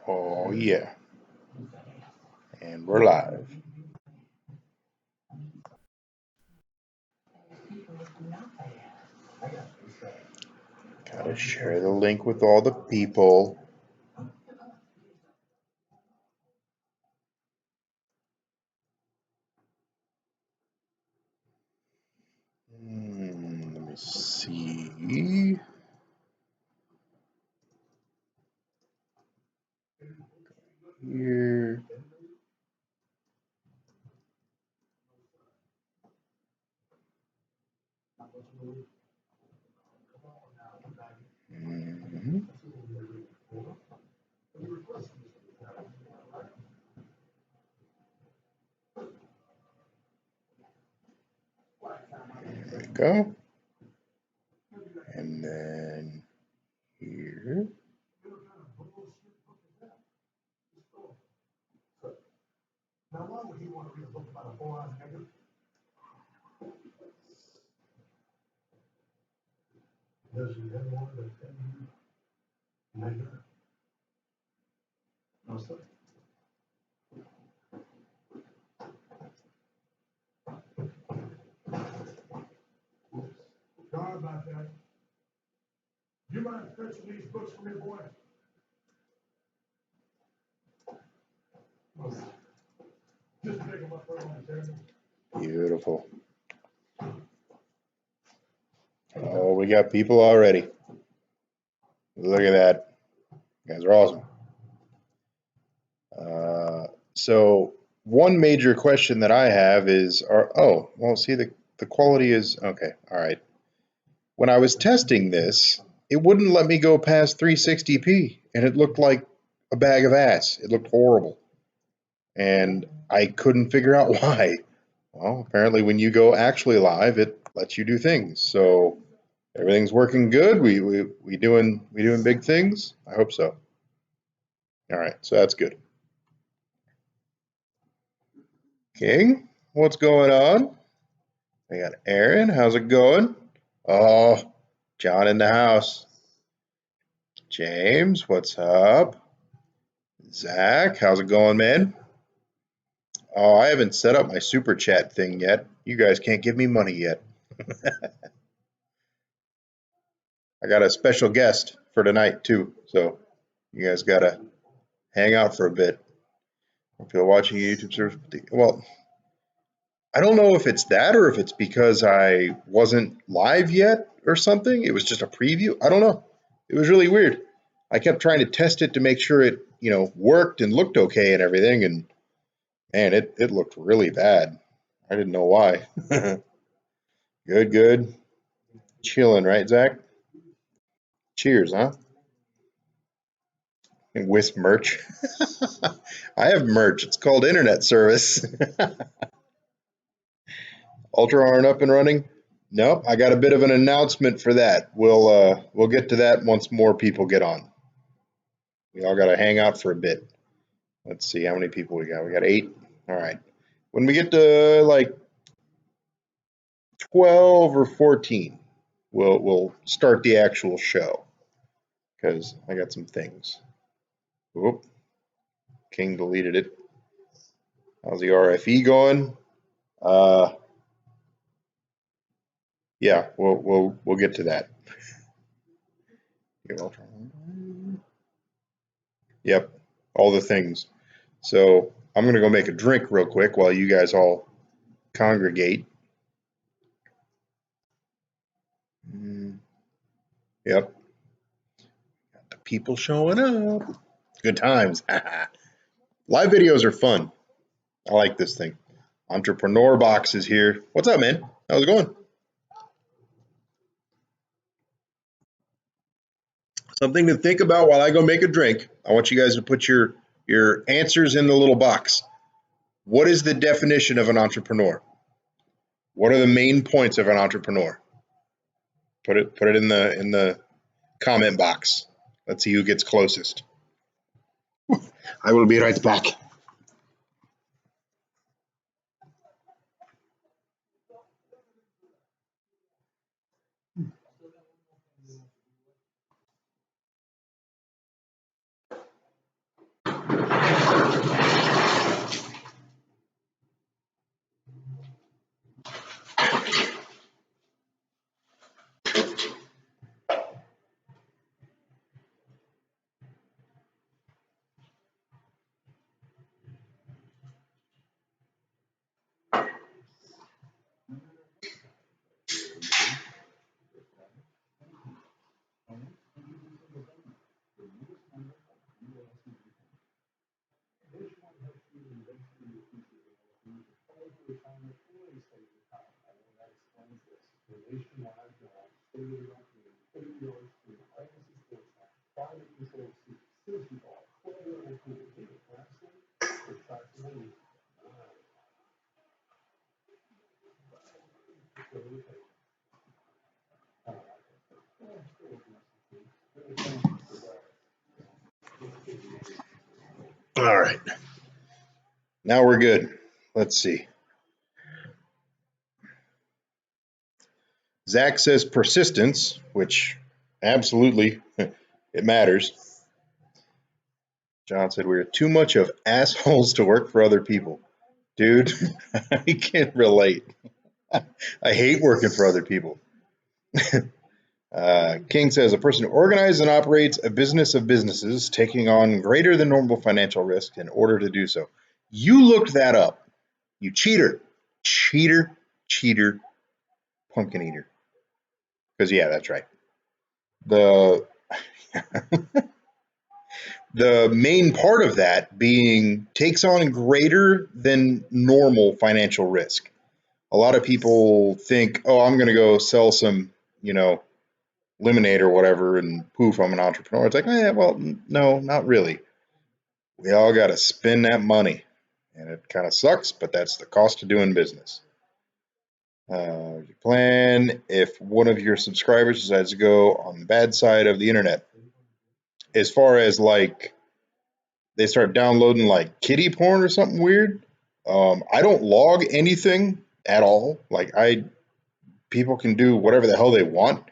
Oh yeah, and we're live. Gotta share the link with all the people. Let me see. Here. Mhm. There we go. And then here. Beautiful. Oh, we got people already. Look at that. You guys are awesome. So one major question that I have is, see the quality is okay. All right. When I was testing this, it wouldn't let me go past 360p, and it looked like a bag of ass. It looked horrible, and I couldn't figure out why. Well, apparently when you go actually live, it lets you do things. So everything's working good. We doing big things. I hope so. All right, so that's good. King, what's going on? I got Aaron. How's it going? Oh, John in the house. James, what's up? Zach, how's it going, man? Oh, I haven't set up my super chat thing yet. You guys can't give me money yet. I got a special guest for tonight too, so you guys gotta hang out for a bit. If you're watching YouTube service, well, I don't know if it's that or if it's because I wasn't live yet or something. It was just a preview. I don't know. It was really weird. I kept trying to test it to make sure it, worked and looked okay and everything, and man, it looked really bad. I didn't know why. Good, good. Chilling, right, Zach? Cheers, huh? And WISP merch. I have merch. It's called internet service. Ultra aren't up and running? Nope. I got a bit of an announcement for that. We'll get to that once more people get on. We all got to hang out for a bit. Let's see how many people we got. We got 8. All right. When we get to like 12 or 14, we'll start the actual show because I got some things. Whoop. King deleted it. How's the RFE going? Yeah, we'll get to that. Yep, all the things. So I'm gonna go make a drink real quick while you guys all congregate. Yep, got the people showing up. Good times. Live videos are fun. I like this thing. Entrepreneur Box is here. What's up, man? How's it going? Something to think about while I go make a drink. I want you guys to put your answers in the little box. What is the definition of an entrepreneur? What are the main points of an entrepreneur? Put it in the comment box. Let's see who gets closest. I will be right back. All right. Now we're good. Let's see. Zach says persistence, which absolutely it matters. John said we're too much of assholes to work for other people. Dude, I can't relate. I hate working for other people. King says a person who organizes and operates a business of businesses, taking on greater than normal financial risk in order to do so. You looked that up. You cheater. Cheater, cheater, pumpkin eater. Because, yeah, that's right. The the main part of that being takes on greater than normal financial risk. A lot of people think, oh, I'm going to go sell some, lemonade or whatever, and poof, I'm an entrepreneur. It's like, well, no, not really. We all got to spend that money, and it kind of sucks, but that's the cost of doing business. You plan if one of your subscribers decides to go on the bad side of the internet, as far as like they start downloading like kiddie porn or something weird. I don't log anything at all. Like people can do whatever the hell they want.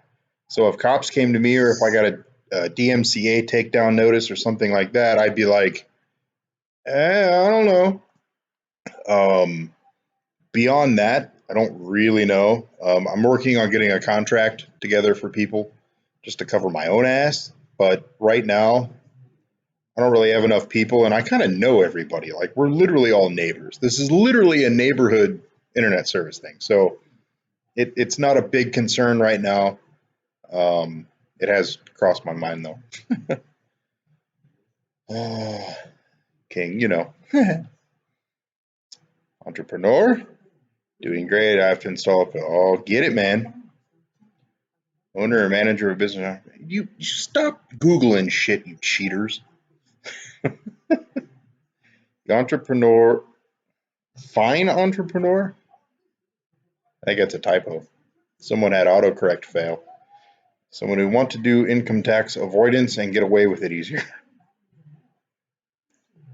So if cops came to me or if I got a DMCA takedown notice or something like that, I'd be like, I don't know. Beyond that, I don't really know. I'm working on getting a contract together for people just to cover my own ass. But right now, I don't really have enough people, and I kind of know everybody. Like, we're literally all neighbors. This is literally a neighborhood internet service thing. So it's not a big concern right now. It has crossed my mind, though. King, entrepreneur, doing great. I have to install it. Oh, get it, man. Owner or manager of business. You stop Googling shit, you cheaters. The entrepreneur, fine entrepreneur? I think that's a typo. Someone had autocorrect fail. Someone who want to do income tax avoidance and get away with it easier.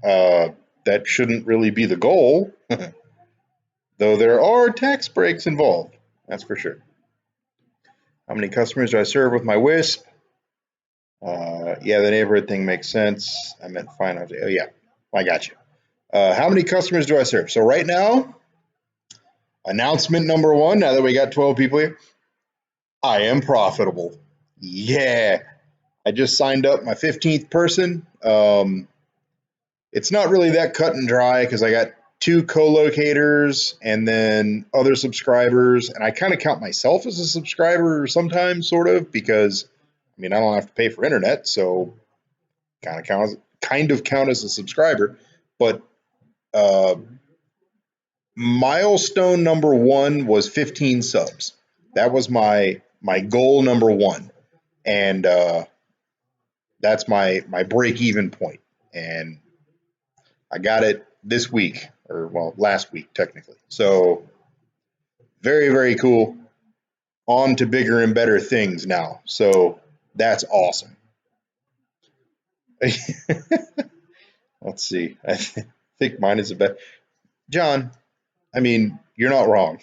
That shouldn't really be the goal, though there are tax breaks involved. That's for sure. How many customers do I serve with my WISP? Yeah, the neighborhood thing makes sense. I meant finance. Oh, yeah, I got you. How many customers do I serve? So right now, announcement number one, now that we got 12 people here, I am profitable. Yeah, I just signed up my 15th person. It's not really that cut and dry because I got 2 co-locators and then other subscribers, and I kind of count myself as a subscriber sometimes, sort of, because I don't have to pay for internet, so kind of count as a subscriber. But uh, milestone number one was 15 subs. That was my goal number one, and that's my break even point. And I got it this week, or well, last week technically. So very, very cool. On to bigger and better things now. So that's awesome. Let's see. I think mine is the best. John, you're not wrong.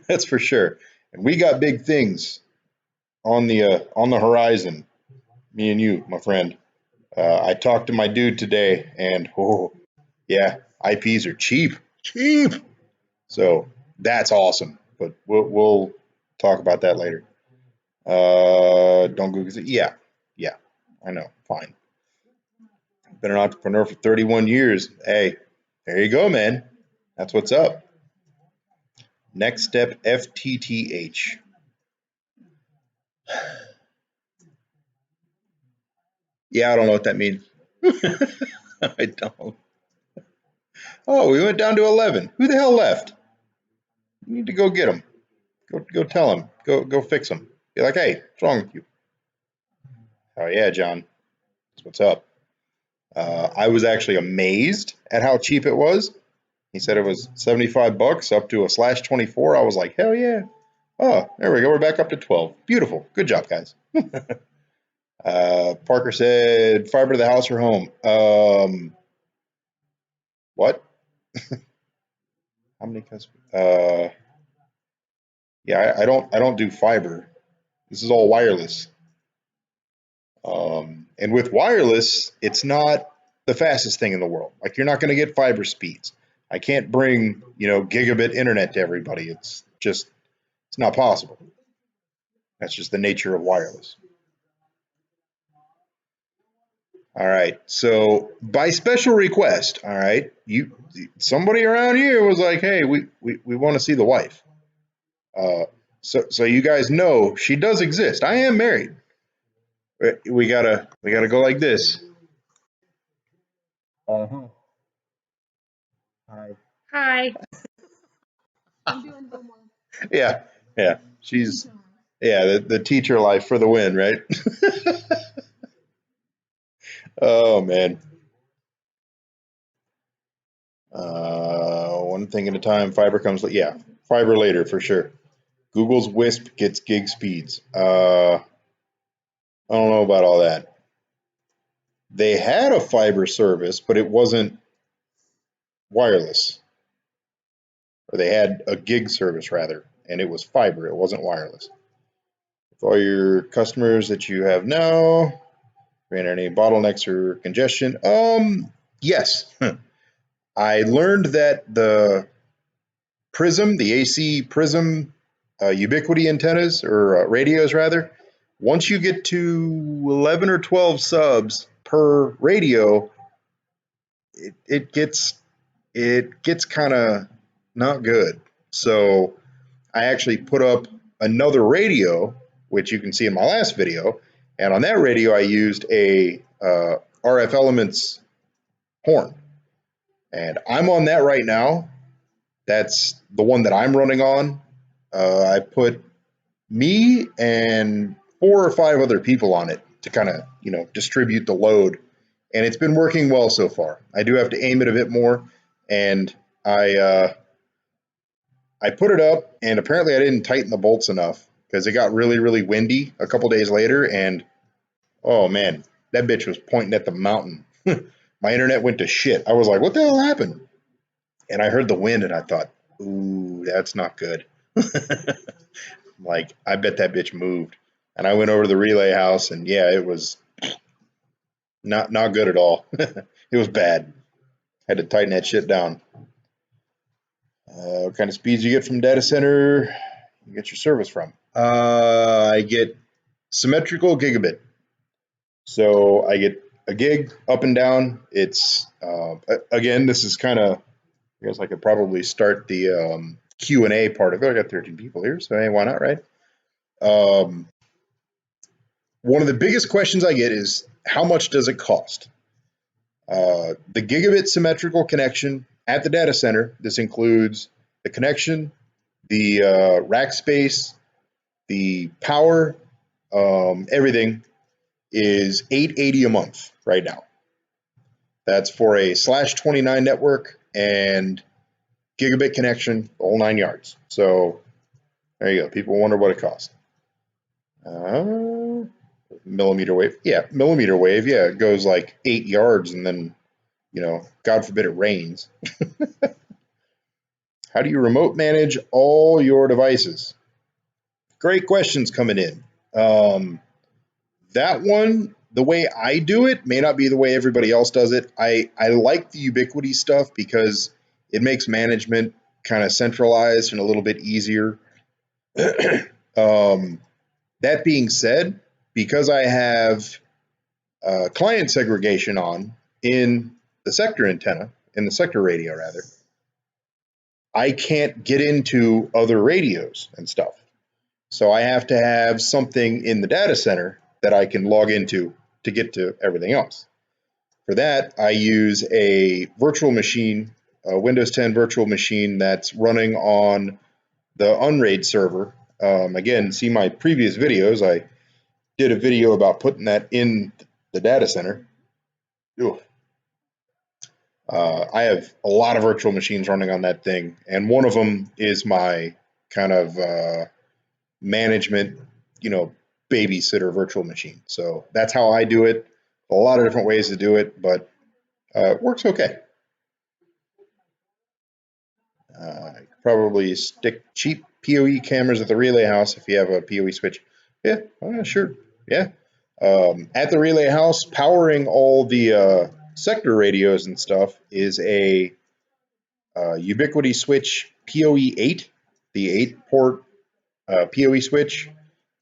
That's for sure. And we got big things on the horizon. Me and you, my friend. I talked to my dude today, and oh yeah, IPs are cheap, cheap. So that's awesome. But we'll talk about that later. Don't Google it. Yeah, yeah, I know. Fine. Been an entrepreneur for 31 years. Hey, there you go, man. That's what's up. Next step, FTTH. Yeah, I don't know what that means. I don't. Oh, we went down to 11. Who the hell left? You need to go get them. Go tell him. Go fix him. Be like, hey, what's wrong with you? Oh yeah, John. That's what's up. I was actually amazed at how cheap it was. He said it was 75 bucks up to a slash 24. I was like, hell yeah. Oh, there we go. We're back up to 12. Beautiful. Good job, guys. Parker said, fiber to the house or home. What? How many customers? Yeah, I don't do fiber. This is all wireless. And with wireless, it's not the fastest thing in the world. Like you're not going to get fiber speeds. I can't bring, gigabit internet to everybody. It's not possible. That's just the nature of wireless. All right. So by special request, all right, somebody around here was like, hey, we want to see the wife. So you guys know she does exist. I am married. We gotta go like this. Uh-huh. Hi. Hi. Yeah, yeah. The teacher life for the win, right? Oh man. One thing at a time. Fiber comes. Yeah, fiber later for sure. Google's WISP gets gig speeds. I don't know about all that. They had a fiber service, but it wasn't wireless. Or they had a gig service rather, and it was fiber. It wasn't wireless. With all your customers that you have now, ran any bottlenecks or congestion? Yes. I learned that the Prism, the AC Prism Ubiquiti antennas or radios rather, once you get to 11 or 12 subs per radio, it gets kind of not good. So I actually put up another radio, which you can see in my last video, and on that radio I used a RF Elements horn, and I'm on that right now. That's the one that I'm running on. I put me and 4 or 5 other people on it to kind of distribute the load, and it's been working well so far. I do have to aim it a bit more, and I put it up, and apparently I didn't tighten the bolts enough because it got really really windy a couple days later, and oh man, that bitch was pointing at the mountain. My internet went to shit. I was like, what the hell happened? And I heard the wind, and I thought, ooh, that's not good. Like, I bet that bitch moved. And I went over to the relay house, and yeah, it was not good at all. It was bad. Had to tighten that shit down. What kind of speeds you get from data center? You get your service from? I get symmetrical gigabit. So I get a gig up and down. It's again, this is kind of. I guess I could probably start the Q&A part of it. I got 13 people here, so hey, why not, right? Um, One of the biggest questions I get is how much does it cost? The gigabit symmetrical connection at the data center, this includes the connection, the rack space, the power, everything is $880 a month right now. That's for a /29 network and gigabit connection, the whole 9 yards. So there you go. People wonder what it costs. Millimeter wave. Yeah, millimeter wave. Yeah, it goes like 8 yards and then, God forbid it rains. How do you remote manage all your devices? Great questions coming in. That one, the way I do it may not be the way everybody else does it. I like the Ubiquiti stuff because it makes management kind of centralized and a little bit easier. That being said, because I have client segregation on in the sector antenna, in the sector radio rather, I can't get into other radios and stuff. So I have to have something in the data center that I can log into to get to everything else. For that, I use a virtual machine, a Windows 10 virtual machine that's running on the Unraid server. Again, see my previous videos. I did a video about putting that in the data center. I have a lot of virtual machines running on that thing, and one of them is my kind of management, you know, babysitter virtual machine. So that's how I do it. A lot of different ways to do it, but it works okay. Probably stick cheap PoE cameras at the relay house if you have a PoE switch. Yeah, sure. Yeah. At the relay house, powering all the sector radios and stuff is a Ubiquiti switch PoE 8, the 8 port PoE switch.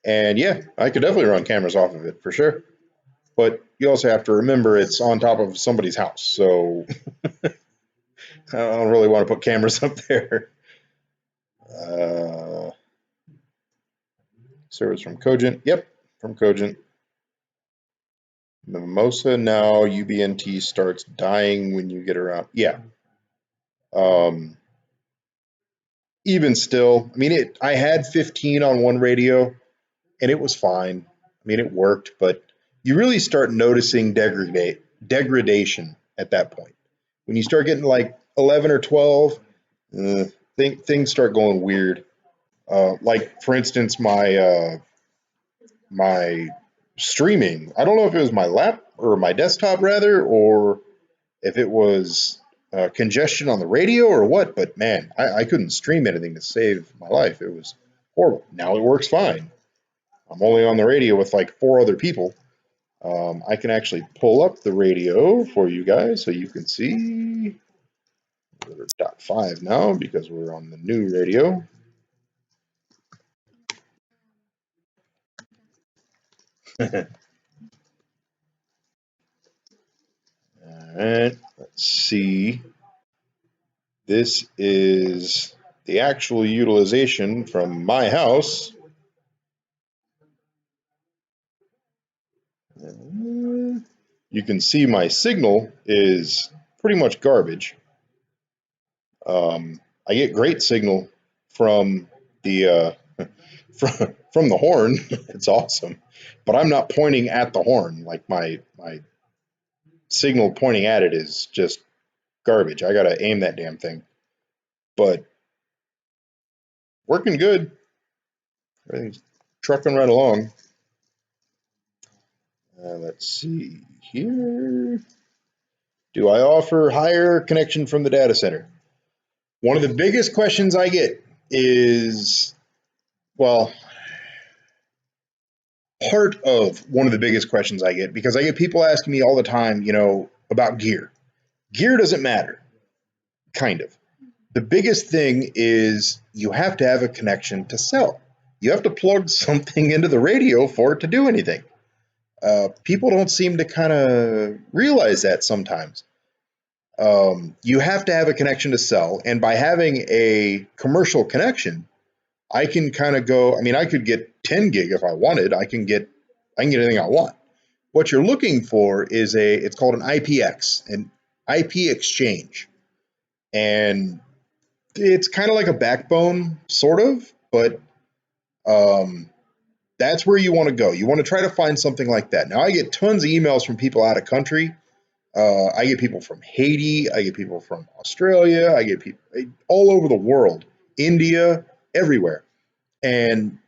And yeah, I could definitely run cameras off of it for sure. But you also have to remember it's on top of somebody's house. So I don't really want to put cameras up there. Uh, Service from Cogent. Yep, from Cogent. Mimosa now UBNT starts dying when you get around. Yeah. Um, Even still, I mean, I had 15 on one radio and it was fine. I mean, it worked, but you really start noticing degradation at that point. When you start getting like 11 or 12, things start going weird. Like for instance, my streaming. I don't know if it was my lap or my desktop rather, or if it was congestion on the radio or what. But man, I couldn't stream anything to save my life. It was horrible. Now it works fine. I'm only on the radio with like 4 other people. I can actually pull up the radio for you guys so you can see. We're .5 now because we're on the new radio. Alright, let's see. This is the actual utilization from my house. You can see my signal is pretty much garbage. I get great signal from the from the horn. It's awesome, but I'm not pointing at the horn. Like my signal pointing at it is just garbage. I gotta aim that damn thing. But working good. Everything's trucking right along. Let's see here. Do I offer higher connection from the data center? One of the biggest questions I get is, well, part of one of the biggest questions I get, because I get people asking me all the time, about gear. Gear doesn't matter, kind of. The biggest thing is you have to have a connection to sell. You have to plug something into the radio for it to do anything. People don't seem to kind of realize that sometimes. You have to have a connection to sell, and by having a commercial connection, I can kind of go. I mean, I could get 10 gig if I wanted. I can get anything I want. What you're looking for is it's called an IPX, an IP exchange, and it's kind of like a backbone, sort of, but um, that's where you want to go. You want to try to find something like that. Now, I get tons of emails from people out of country. I get people from Haiti. I get people from Australia. I get people all over the world, India, everywhere. And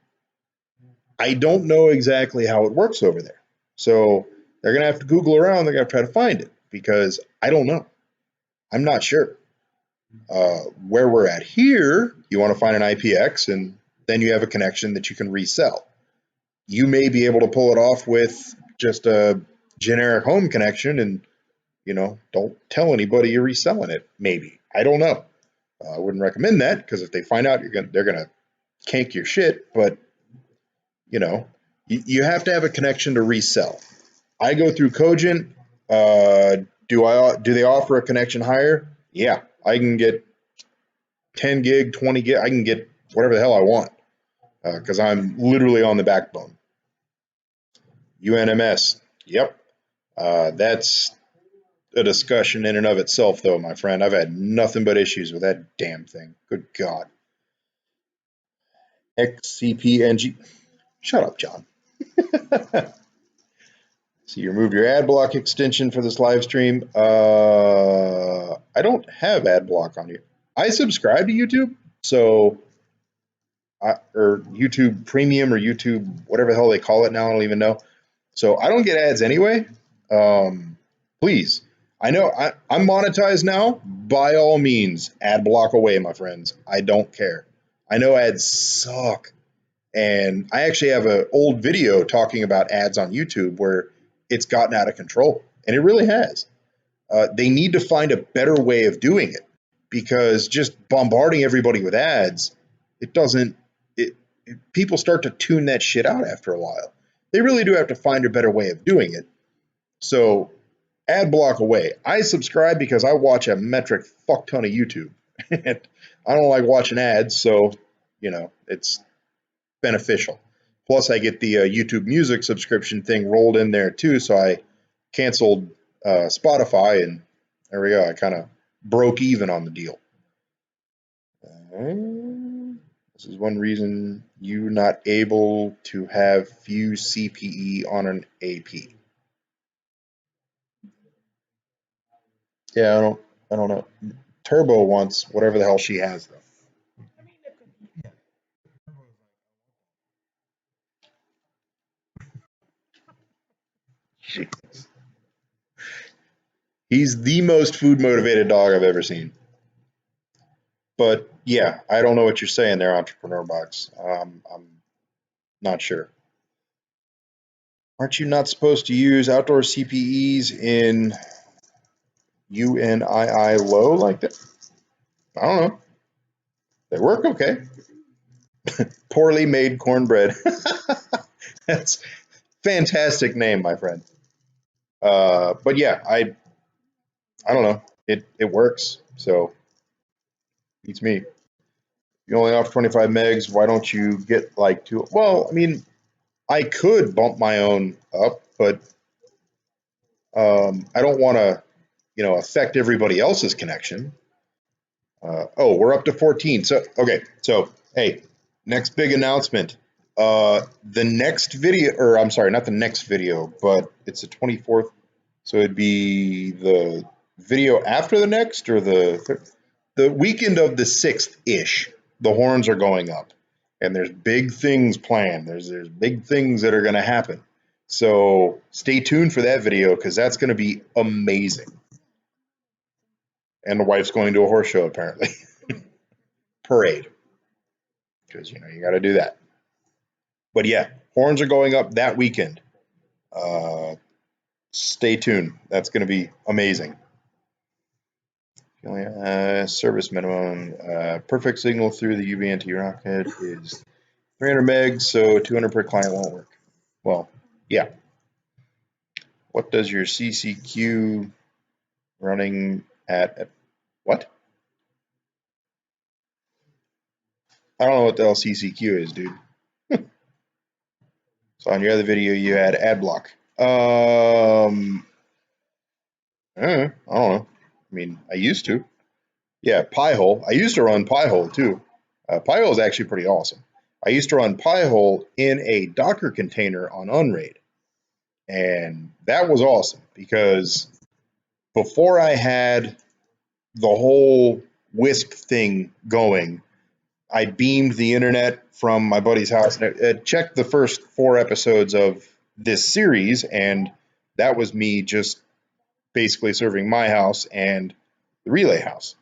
I don't know exactly how it works over there. So they're going to have to Google around. They're going to try to find it because I don't know. I'm not sure. Where we're at here, you want to find an IPX and then you have a connection that you can resell. You may be able to pull it off with just a generic home connection and, don't tell anybody you're reselling it. Maybe. I don't know. I wouldn't recommend that because if they find out, they're going to cank your shit. But, you know, you have to have a connection to resell. I go through Cogent. Do they offer a connection higher? Yeah, I can get 10 gig, 20 gig. I can get whatever the hell I want because I'm literally on the backbone. UNMS. Yep. That's a discussion in and of itself, though, my friend. I've had nothing but issues with that damn thing. Good God. XCPNG. Shut up, John. So you removed your ad block extension for this live stream. I don't have ad block on you. I subscribe to YouTube, so or YouTube Premium or YouTube whatever the hell they call it now. I don't even know. So I don't get ads anyway. Please, I know I'm monetized now. By all means, ad block away, my friends. I don't care. I know ads suck. And I actually have an old video talking about ads on YouTube where it's gotten out of control. And it really has. They need to find a better way of doing it because just bombarding everybody with ads, it doesn't, people start to tune that shit out after a while. They really do have to find a better way of doing it. So ad block away. I subscribe because I watch a metric fuck ton of YouTube. And I don't like watching ads, so, it's beneficial. Plus, I get the YouTube Music subscription thing rolled in there too, so I canceled Spotify, and there we go. I kind of broke even on the deal. This is one reason you not able to have few CPE on an AP. Yeah, I don't know. Turbo wants whatever the hell she has though. Jeez. He's the most food motivated dog I've ever seen. But yeah, I don't know what you're saying there, Entrepreneur Box. I'm not sure. Aren't you not supposed to use outdoor CPEs in UNII low like that? I don't know. They work okay. Poorly made cornbread. That's fantastic name, my friend. But yeah, I don't know. It works. So beats me. You only offer 25 megs. Why don't you get like two? Well, I mean, I could bump my own up, but I don't want to, affect everybody else's connection. Oh, we're up to 14. So, okay. So, hey, next big announcement. The next video, or I'm sorry, not the next video, but it's the 24th. So it'd be the video after the next or the weekend of the 6th ish. The horns are going up and there's big things planned. There's big things that are going to happen. So stay tuned for that video because that's going to be amazing. And the wife's going to a horse show apparently. Parade. Because, you got to do that. But yeah, horns are going up that weekend. Stay tuned. That's going to be amazing. Service minimum. Perfect signal through the Ubiquiti rocket is 300 megs, so 200 per client won't work. Well, yeah. What does your CCQ running at what? I don't know what the hell CCQ is, dude. So on your other video, you had ad block. I don't know. I mean, I used to. Yeah, Pi-hole. I used to run Pi-hole too. Pi-hole is actually pretty awesome. I used to run Pi-hole in a Docker container on Unraid. And that was awesome because before I had the whole WISP thing going, I beamed the internet from my buddy's house and checked the first 4 episodes of this series, and that was me just basically serving my house and the relay house.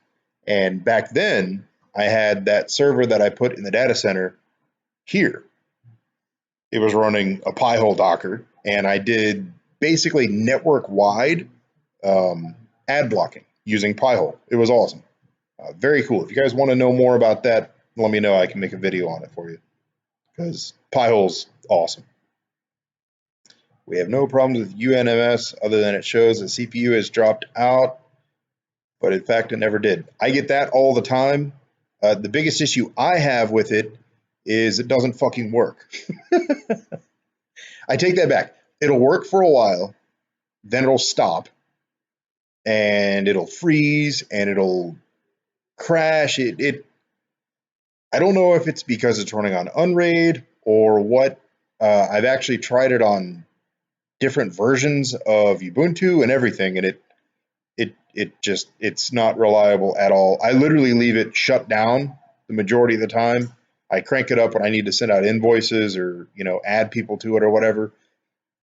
And back then, I had that server that I put in the data center here. It was running a Pi-hole Docker, and I did basically network-wide ad blocking using Pi-hole. It was awesome. Very cool. If you guys want to know more about that, let me know. I can make a video on it for you because Pi-hole's awesome. We have no problems with UNMS other than it shows the CPU has dropped out, but in fact it never did. I get that all the time. The biggest issue I have with it is it doesn't fucking work. I take that back. It'll work for a while, then it'll stop, and it'll freeze, and it'll crash. I don't know if it's because it's running on Unraid or what. I've actually tried it on different versions of Ubuntu and everything, and it's not reliable at all. I literally leave it shut down the majority of the time. I crank it up when I need to send out invoices or add people to it or whatever.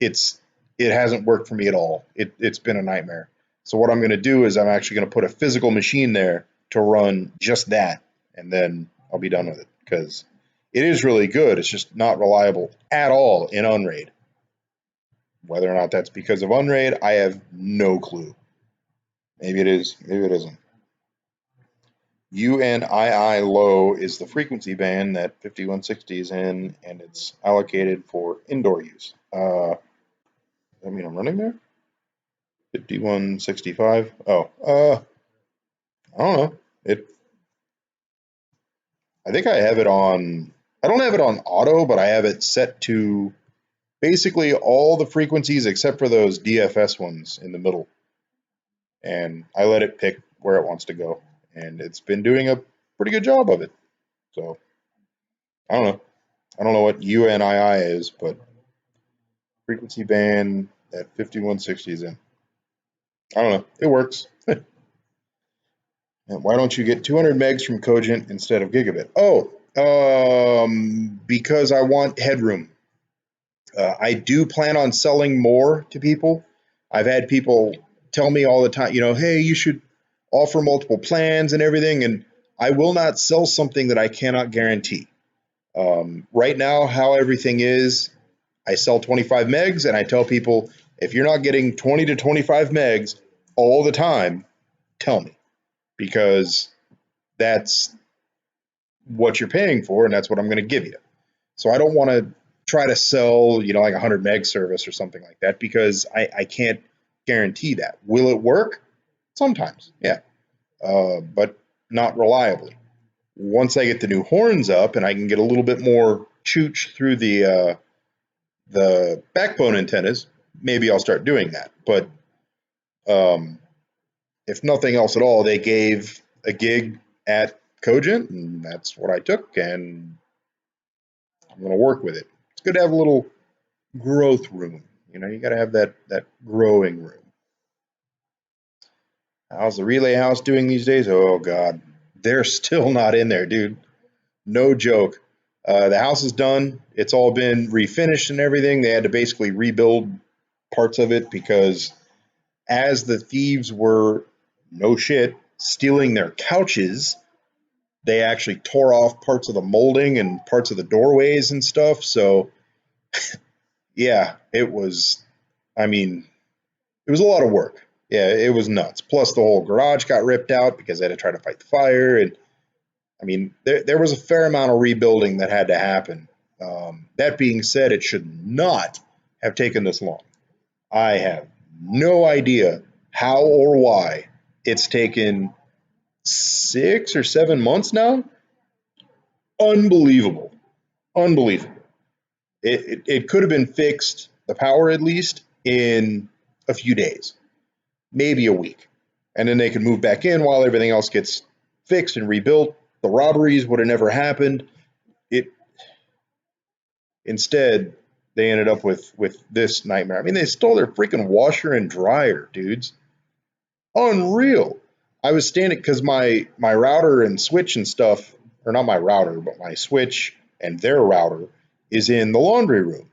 It's it hasn't worked for me at all. It's been a nightmare. So what I'm going to do is I'm actually going to put a physical machine there to run just that, and then I'll be done with it because it is really good. It's just not reliable at all in Unraid. Whether or not that's because of Unraid, I have no clue. Maybe it is. Maybe it isn't. UNII low is the frequency band that 5160 is in, and it's allocated for indoor use. Does that mean I'm running there? 5165. Oh, I don't know. I think I have it on. I don't have it on auto, but I have it set to basically all the frequencies except for those DFS ones in the middle, and I let it pick where it wants to go, and it's been doing a pretty good job of it. So I don't know. I don't know what UNII is, but frequency band that 5160 is in. I don't know. It works. And why don't you get 200 megs from Cogent instead of gigabit? Oh, because I want headroom. I do plan on selling more to people. I've had people tell me all the time, hey, you should offer multiple plans and everything, and I will not sell something that I cannot guarantee. Right now, how everything is, I sell 25 megs, and I tell people if you're not getting 20 to 25 megs all the time, tell me, because that's what you're paying for, and that's what I'm going to give you. So I don't want to try to sell, like a 100 meg service or something like that because I can't guarantee that. Will it work? Sometimes, yeah, but not reliably. Once I get the new horns up and I can get a little bit more chooch through the backbone antennas, maybe I'll start doing that. But um, if nothing else at all, they gave a gig at Cogent, and that's what I took, and I'm going to work with it. It's good to have a little growth room. You got to have that growing room. How's the relay house doing these days? Oh God, they're still not in there, dude. No joke. The house is done. It's all been refinished and everything. They had to basically rebuild parts of it because as the thieves were, no shit, stealing their couches, they actually tore off parts of the molding and parts of the doorways and stuff. So yeah, it was. I mean, it was a lot of work. Yeah, it was nuts. Plus, the whole garage got ripped out because they had to try to fight the fire. And I mean, there was a fair amount of rebuilding that had to happen. That being said, it should not have taken this long. I have no idea how or why it's taken 6 or 7 months now. Unbelievable. Unbelievable. It could have been fixed, the power at least, in a few days, maybe a week. And then they could move back in while everything else gets fixed and rebuilt. The robberies would have never happened. It Instead, they ended up with this nightmare. I mean, they stole their freaking washer and dryer, dudes. Unreal. I was standing because my router and switch and stuff, or not my router, but my switch and their router is in the laundry room.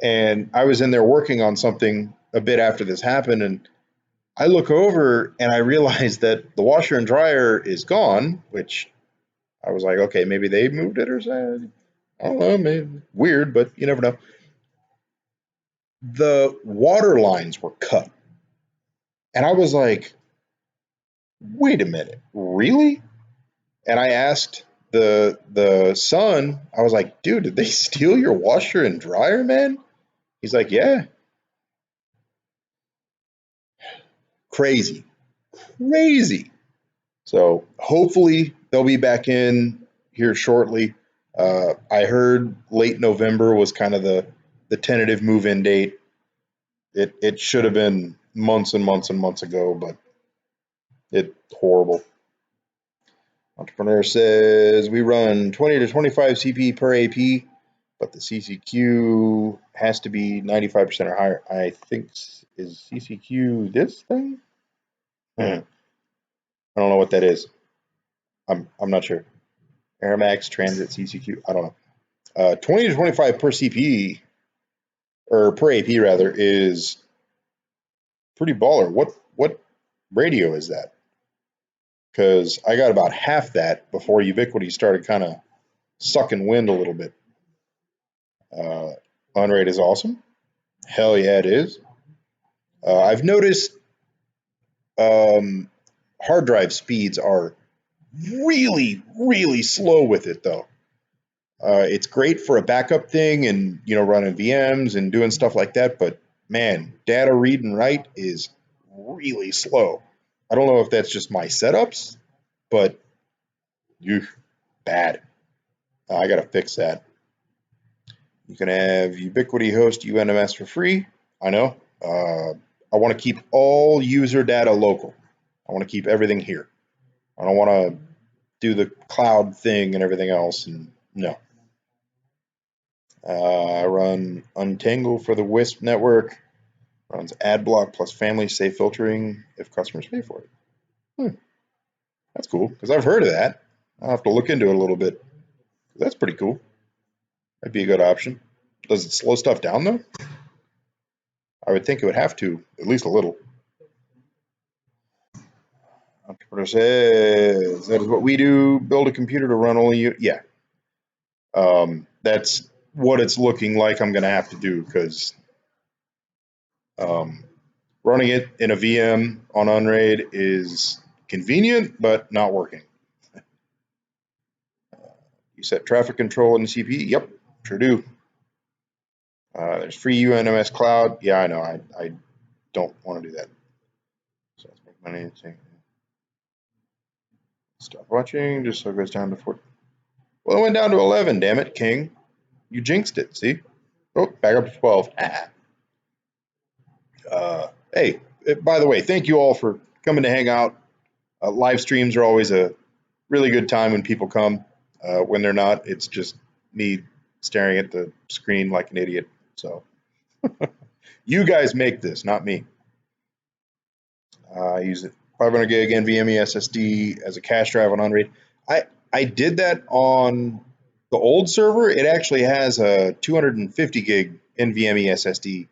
And I was in there working on something a bit after this happened, and I look over and I realize that the washer and dryer is gone, which I was like, okay, maybe they moved it or something. I don't know, maybe weird, but you never know. The water lines were cut. And I was like, wait a minute, really? And I asked the son, I was like, dude, did they steal your washer and dryer, man? He's like, yeah. Crazy. Crazy. So hopefully they'll be back in here shortly. I heard late November was kind of the tentative move-in date. It should have been months and months and months ago, but it's horrible. Entrepreneur says we run 20 to 25 CP per AP, but the CCQ has to be 95% or higher. I think is CCQ this thing? I don't know what that is. I'm not sure. Airmax Transit CCQ. I don't know. 20 to 25 per CP or per AP rather is pretty baller. What radio is that? Because I got about half that before Ubiquiti started kind of sucking wind a little bit. On-rate is awesome. Hell yeah, it is. I've noticed hard drive speeds are really, really slow with it though. It's great for a backup thing and running VMs and doing stuff like that, but man, data read and write is really slow. I don't know if that's just my setups, but bad. I gotta fix that. You can have Ubiquiti host UNMS for free. I know. I want to keep all user data local. I want to keep everything here. I don't want to do the cloud thing and everything else. And no. I run Untangle for the WISP network. Runs AdBlock plus family safe filtering if customers pay for it. That's cool because I've heard of that. I'll have to look into it a little bit. That's pretty cool. That'd be a good option. Does it slow stuff down though? I would think it would have to, at least a little. Entrepreneur says that is what we do. Build a computer to run only you. Yeah. That's what it's looking like I'm going to have to do because running it in a VM on Unraid is convenient, but not working. You set traffic control in the CP? Yep, sure do. There's free UNMS cloud. Yeah, I know. I don't want to do that. So let's make money. Stop watching just so it goes down to 4. Well, it went down to 11. Damn it, King. You jinxed it. See? Oh, back up to 12. Hey, by the way, thank you all for coming to hang out. Live streams are always a really good time when people come. When they're not, it's just me staring at the screen like an idiot. So you guys make this, not me. I use it 500 gig NVMe SSD as a cache drive on Unread. I did that on the old server. It actually has a 250 gig NVMe SSD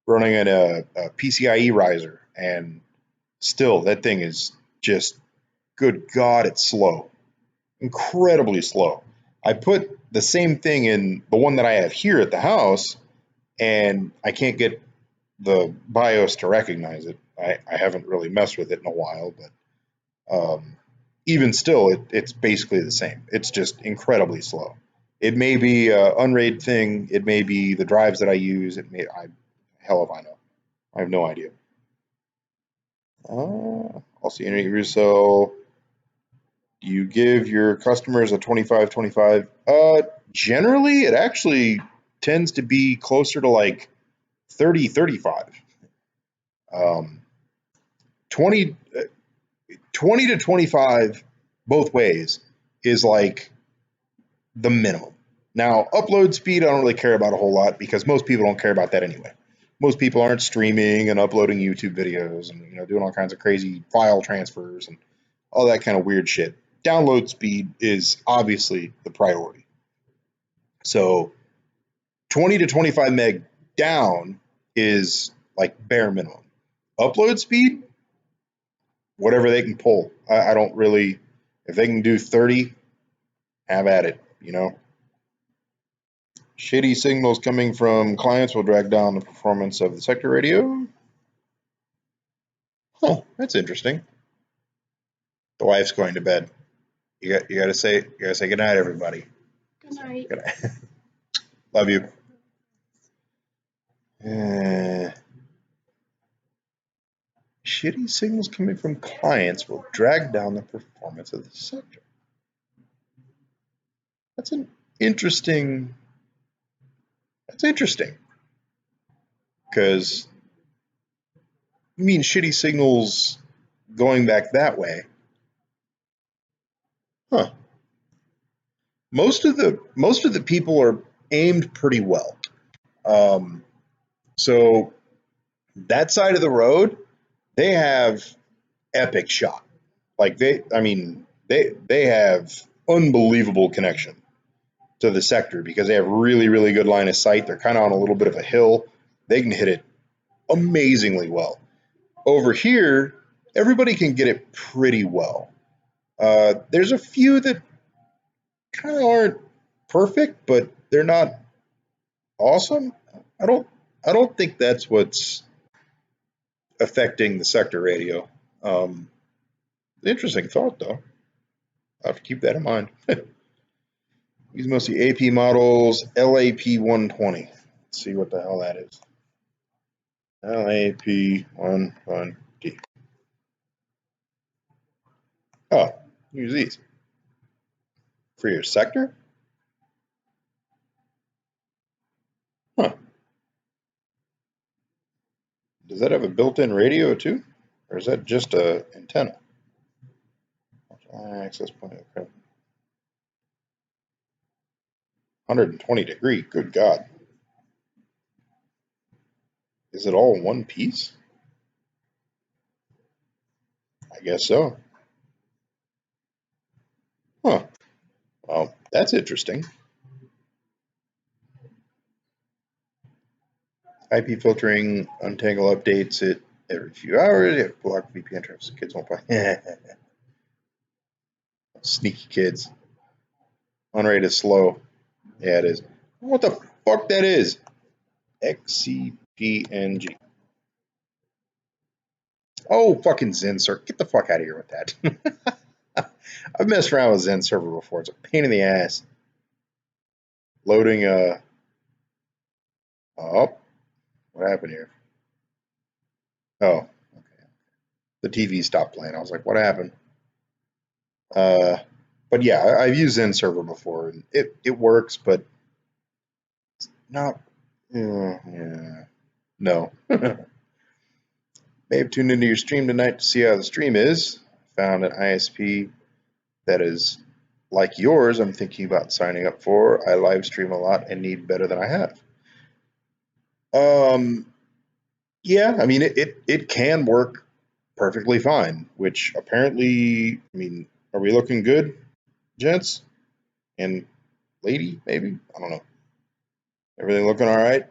running at a PCIe riser, and still that thing is just, good God, it's slow, incredibly slow. I put the same thing in the one that I have here at the house, and I can't get the BIOS to recognize it. I haven't really messed with it in a while, but even still, it's basically the same. It's just incredibly slow. It may be an Unraid thing. It may be the drives that I use. Hell if I know. I have no idea. Also, Internet Resell. Do you give your customers a 25-25? Generally, it actually tends to be closer to like 30-35. 20 to 25 both ways is like the minimum. Now, upload speed, I don't really care about a whole lot because most people don't care about that anyway. Most people aren't streaming and uploading YouTube videos and doing all kinds of crazy file transfers and all that kind of weird shit. Download speed is obviously the priority. So 20 to 25 meg down is like bare minimum. Upload speed, whatever they can pull. I don't really, if they can do 30, have at it, Shitty signals coming from clients will drag down the performance of the sector radio. Oh, that's interesting. The wife's going to bed. You gotta say good night, everybody. Good night. Good night. Love you. Shitty signals coming from clients will drag down the performance of the sector. That's interesting. That's interesting. Because you mean shitty signals going back that way. Huh. Most of the people are aimed pretty well. Um, so that side of the road, they have epic shot. Like I mean, they have unbelievable connection to the sector because they have really, really good line of sight. They're kind of on a little bit of a hill. They can hit it amazingly well. Over here, everybody can get it pretty well. There's a few that kind of aren't perfect, but they're not awesome. I don't I don't think that's what's affecting the sector radio. Um, Interesting thought though. I have to keep that in mind. These mostly AP models, LAP 120. Let's see what the hell that is. LAP 120. Oh, use these for your sector. Huh? Does that have a built-in radio too, or is that just a antenna? Access point. Okay. 120 degree. Good God. Is it all in one piece? I guess so. Huh. Well, that's interesting. IP filtering, untangle updates it every few hours. You have to block VPN traps. Kids won't play. Sneaky kids. Unrated slow. Yeah, it is. What the fuck that is? XCPNG. Oh, fucking Zen server. Get the fuck out of here with that. I've messed around with Zen server before. It's a pain in the ass. Loading oh, what happened here? Oh, okay. The TV stopped playing. I was like, what happened? Uh, but yeah, I've used Zen server before, and it works, but not. Yeah, no. May have tuned into your stream tonight to see how the stream is. Found an ISP that is like yours. I'm thinking about signing up for. I live stream a lot and need better than I have. Um, yeah, I mean it can work perfectly fine. Which apparently, I mean, are we looking good, gents and lady? Maybe I don't know. Everything looking all right?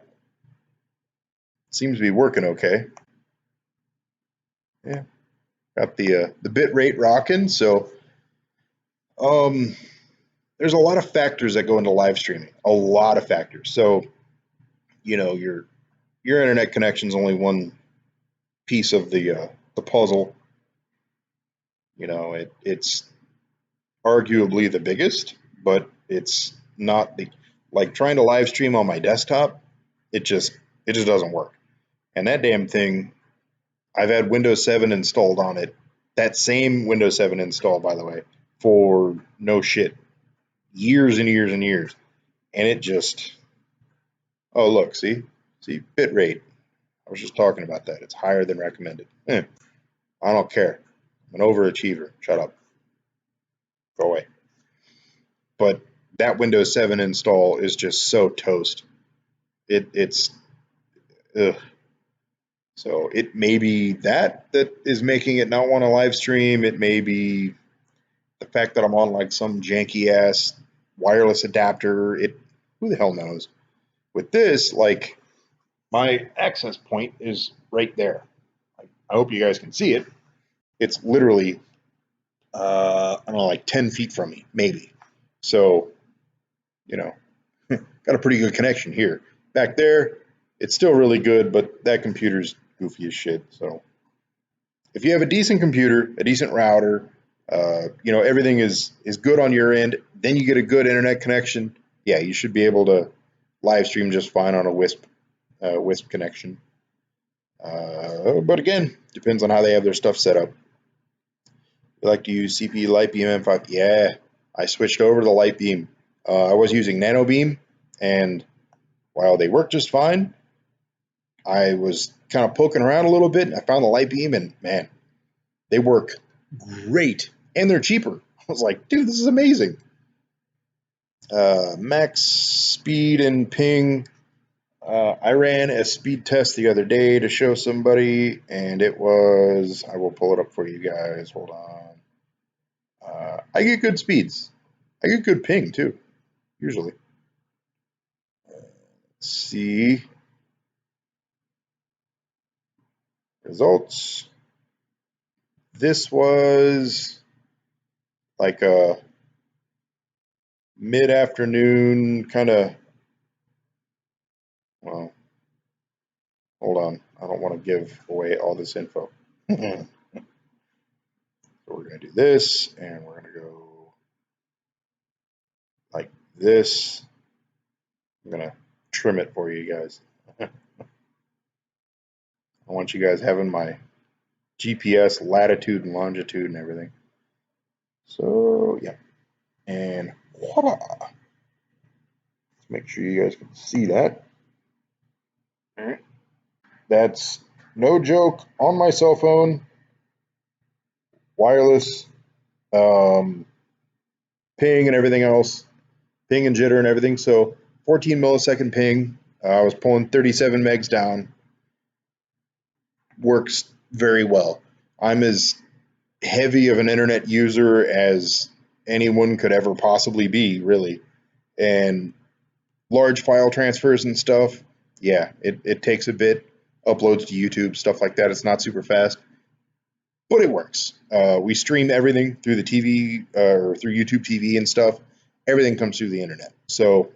Seems to be working okay. Yeah, got the bit rate rocking. So um, there's a lot of factors that go into live streaming. A lot of factors. So you know your internet connection is only one piece of the puzzle. You know it's arguably the biggest, but it's not the like trying to live stream on my desktop. It just it just doesn't work. And that damn thing, I've had Windows 7 installed on it. That same Windows 7 install, by the way, for no shit, years and years and years, and it just oh look, see bit rate. I was just talking about that. It's higher than recommended. I don't care. I'm an overachiever. Shut up. Go away. But that Windows 7 install is just so toast. It's ugh. So it may be that is making it not want to live stream. It may be the fact that I'm on like some janky ass wireless adapter. It who the hell knows? With this, like my access point is right there. I hope you guys can see it. It's literally I don't know, like 10 feet from me, maybe. So, you know, got a pretty good connection here. Back there, it's still really good, but that computer's goofy as shit. So, if you have a decent computer, a decent router, you know, everything is good on your end, then you get a good internet connection. Yeah, you should be able to live stream just fine on a WISP connection. But again, depends on how they have their stuff set up. You like to use CP Lightbeam M5? Yeah, I switched over to the Lightbeam. I was using NanoBeam, and while they work just fine, I was kind of poking around a little bit, and I found the Lightbeam, and man, they work great, and they're cheaper. was like, dude, this is amazing. Max speed and ping. I ran a speed test the other day to show somebody, and it was, I will pull it up for you guys. Hold on. I get good speeds. I get good ping too, usually. Let's see. Results. This was like a mid-afternoon kind of, well, hold on. I don't want to give away all this info. So we're going to do this, and we're going to go like this. I'm going to trim it for you guys. I want you guys having my GPS latitude and longitude and everything. So, yeah. And voila. Let's make sure you guys can see that. All right. That's no joke on my cell phone, wireless, ping and everything else, ping and jitter and everything. So 14 millisecond ping. I was pulling 37 megs down. Works very well. I'm as heavy of an internet user as anyone could ever possibly be, really. And large file transfers and stuff, yeah, it takes a bit. Uploads to YouTube, stuff like that. It's not super fast, but it works. We stream everything through the TV or through YouTube TV and stuff. Everything comes through the internet, so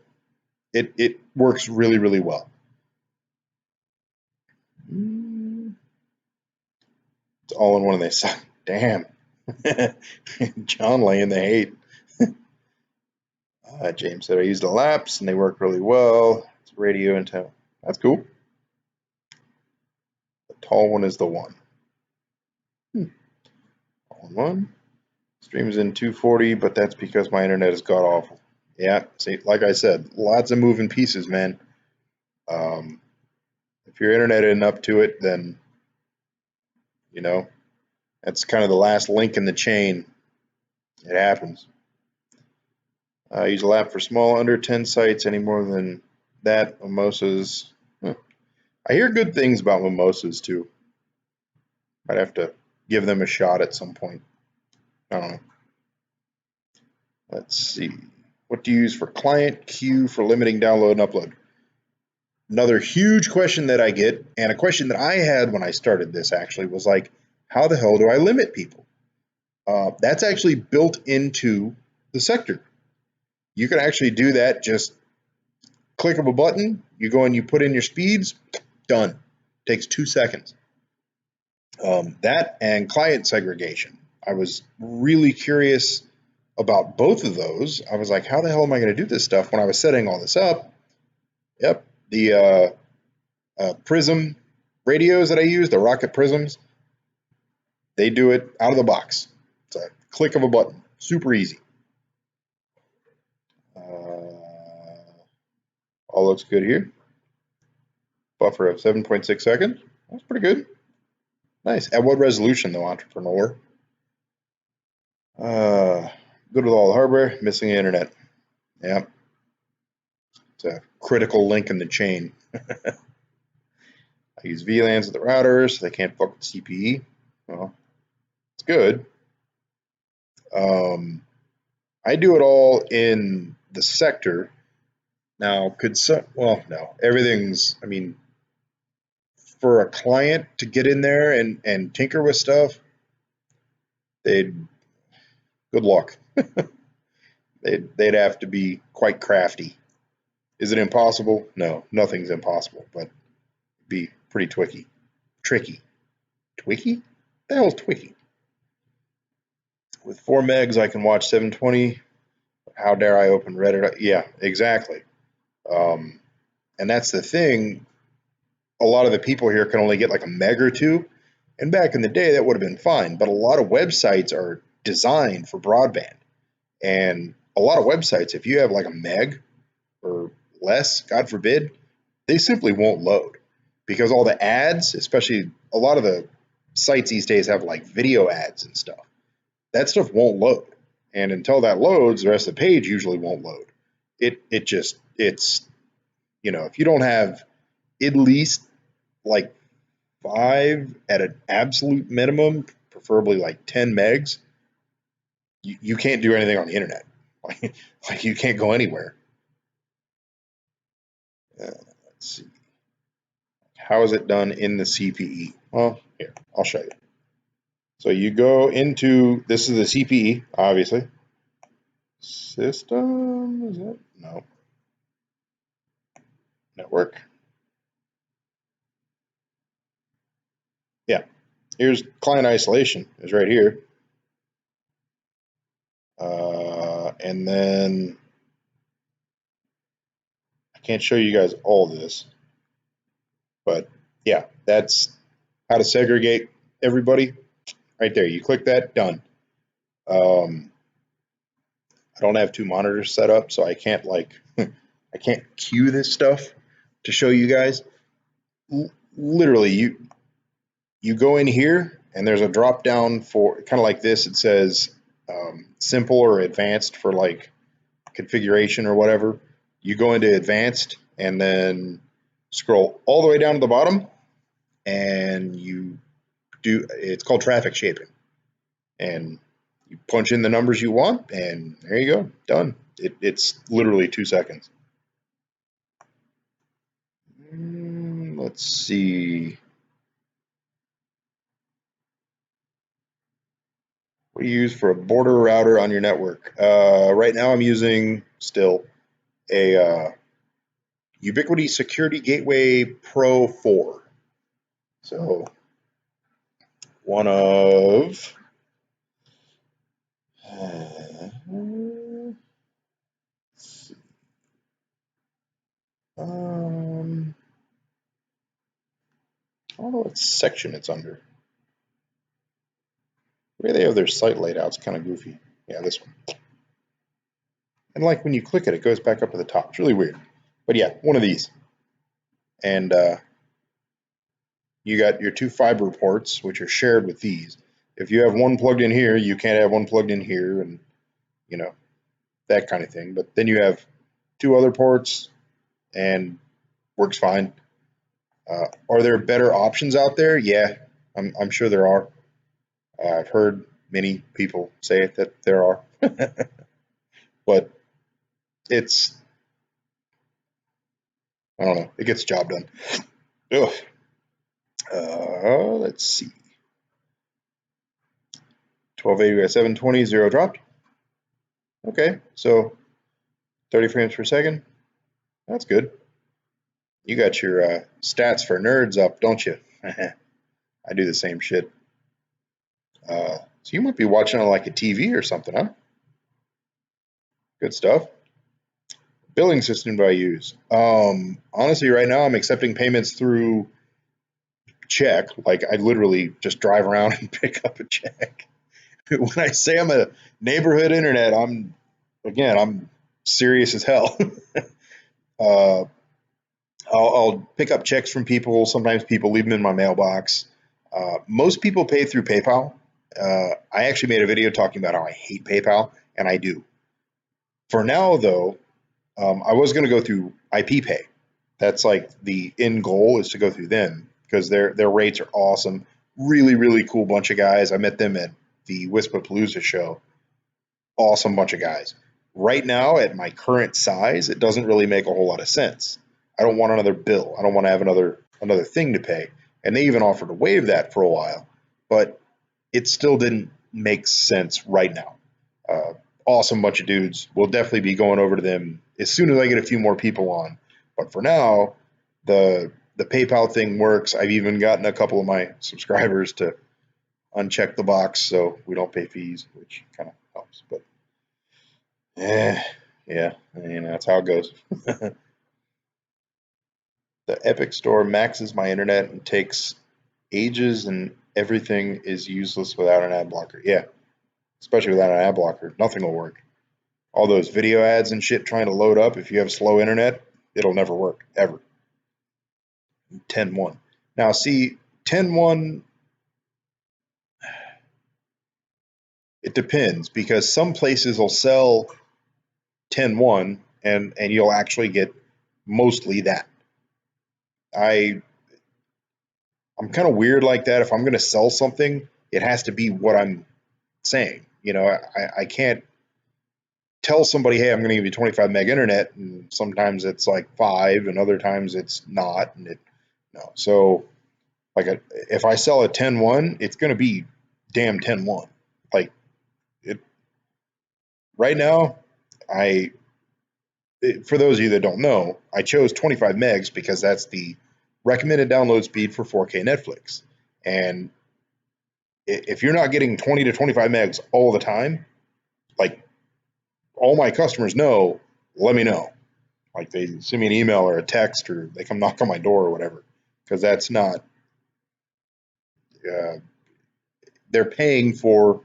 it works really, really well. It's all in one of these. Damn, John laying the hate. James said I used a lapse and they work really well. It's radio antenna. That's cool. The tall one is the one. All in one. Streams in 240, but that's because my internet is god awful. Yeah, see, like I said, lots of moving pieces, man. If your internet isn't up to it, then you know that's kind of the last link in the chain. It happens. I use a lap for small, under 10 sites. Any more than that, mimosas. I hear good things about mimosas too. Might have to give them a shot at some point. I don't know. Let's see. What do you use for client queue for limiting download and upload? Another huge question that I get, and a question that I had when I started this actually, was like, how the hell do I limit people? That's actually built into the sector. You can actually do that, just click of a button, you go and you put in your speeds, done. Takes 2 seconds. That and client segregation. I was really curious about both of those. I was like, how the hell am I going to do this stuff? When I was setting all this up, yep, the Prism radios that I use, the Rocket Prisms, they do it out of the box. It's a click of a button. Super easy. All looks good here. Buffer of 7.6 seconds. That's pretty good. Nice. At what resolution, though, entrepreneur? Good with all the hardware, missing the internet. Yeah. It's a critical link in the chain. I use VLANs at the router so they can't fuck with CPE. Well, it's good. I do it all in the sector. Now, well, no, everything's, I mean, for a client to get in there and tinker with stuff, good luck. They'd have to be quite crafty. Is it impossible? No, nothing's impossible, but it'd be pretty tricky. Twicky? The hell's Twicky? With 4 megs, I can watch 720. How dare I open Reddit? Yeah, exactly. And that's the thing. A lot of the people here can only get like a meg or two. And back in the day, that would have been fine. But a lot of websites are designed for broadband. And a lot of websites, if you have like a meg or less, God forbid, they simply won't load. Because all the ads, especially a lot of the sites these days have like video ads and stuff. That stuff won't load. And until that loads, the rest of the page usually won't load. It's, you know, if you don't have at least like 5 at an absolute minimum, preferably like 10 megs, you can't do anything on the internet. Like you can't go anywhere. Let's see. How is it done in the CPE? Well, here, I'll show you. So you go into, this is the CPE, obviously. System, is it? No. Network. Yeah. Here's client isolation, is right here. And then I can't show you guys all this, but yeah, that's how to segregate everybody right there. You click that, done. I don't have 2 monitors set up, so I can't like, I can't queue this stuff to show you guys. Literally, you go in here and there's a drop down for kind of like this. It says simple or advanced for like configuration or whatever. You go into advanced and then scroll all the way down to the bottom and you do, it's called traffic shaping, and you punch in the numbers you want and there you go, done. It's literally 2 seconds. Let's see. What do you use for a border router on your network? Right now I'm using still a Ubiquiti Security Gateway Pro 4. So one of I don't know what section it's under. The way they have their site laid out is kind of goofy. Yeah, this one. And like when you click it, it goes back up to the top. It's really weird. But yeah, one of these. And you got your 2 fiber ports, which are shared with these. If you have one plugged in here, you can't have one plugged in here, and you know, that kind of thing. But then you have 2 other ports, and works fine. Are there better options out there? Yeah, I'm sure there are. I've heard many people say that there are, but it's, I don't know, it gets the job done. Ugh. Let's see. 1280 by 720, 0 dropped. Okay, so 30 frames per second. That's good. You got your stats for nerds up, don't you? I do the same shit. So you might be watching on like a TV or something, huh? Good stuff. Billing system do I use? Honestly, right now I'm accepting payments through check. Like I literally just drive around and pick up a check. When I say I'm a neighborhood internet, I'm serious as hell. uh, I'll pick up checks from people. Sometimes people leave them in my mailbox. Most people pay through PayPal. I actually made a video talking about how I hate PayPal, and I do. For now, though, I was going to go through IP Pay. That's like the end goal is to go through them because their rates are awesome. Really, really cool bunch of guys. I met them at the WISP show. Awesome bunch of guys. Right now, at my current size, it doesn't really make a whole lot of sense. I don't want another bill. I don't want to have another thing to pay. And they even offered to waive that for a while, but it still didn't make sense right now. Uh, awesome bunch of dudes. We'll definitely be going over to them as soon as I get a few more people on. But for now, the PayPal thing works. I've even gotten a couple of my subscribers to uncheck the box so we don't pay fees, which kind of helps. But yeah, that's how it goes. The Epic Store maxes my internet and takes ages, and everything is useless without an ad blocker. Yeah, especially without an ad blocker, nothing will work. All those video ads and shit trying to load up, if you have slow internet, it'll never work, ever. 10.1. Now, see, 10.1, It depends because some places will sell 10-1 and you'll actually get mostly that. I I'm kind of weird like that. If I'm going to sell something, it has to be what I'm saying. I can't tell somebody, hey, I'm going to give you 25 meg internet, and sometimes it's like 5, and other times it's not, and it no. So if I sell a 10-1, it's going to be damn 10-1. Like it right now, I for those of you that don't know, I chose 25 megs because that's the recommended download speed for 4K Netflix. And if you're not getting 20 to 25 megs all the time, like all my customers know, let me know. Like they send me an email or a text or they come knock on my door or whatever, because that's not. Uh, they're paying for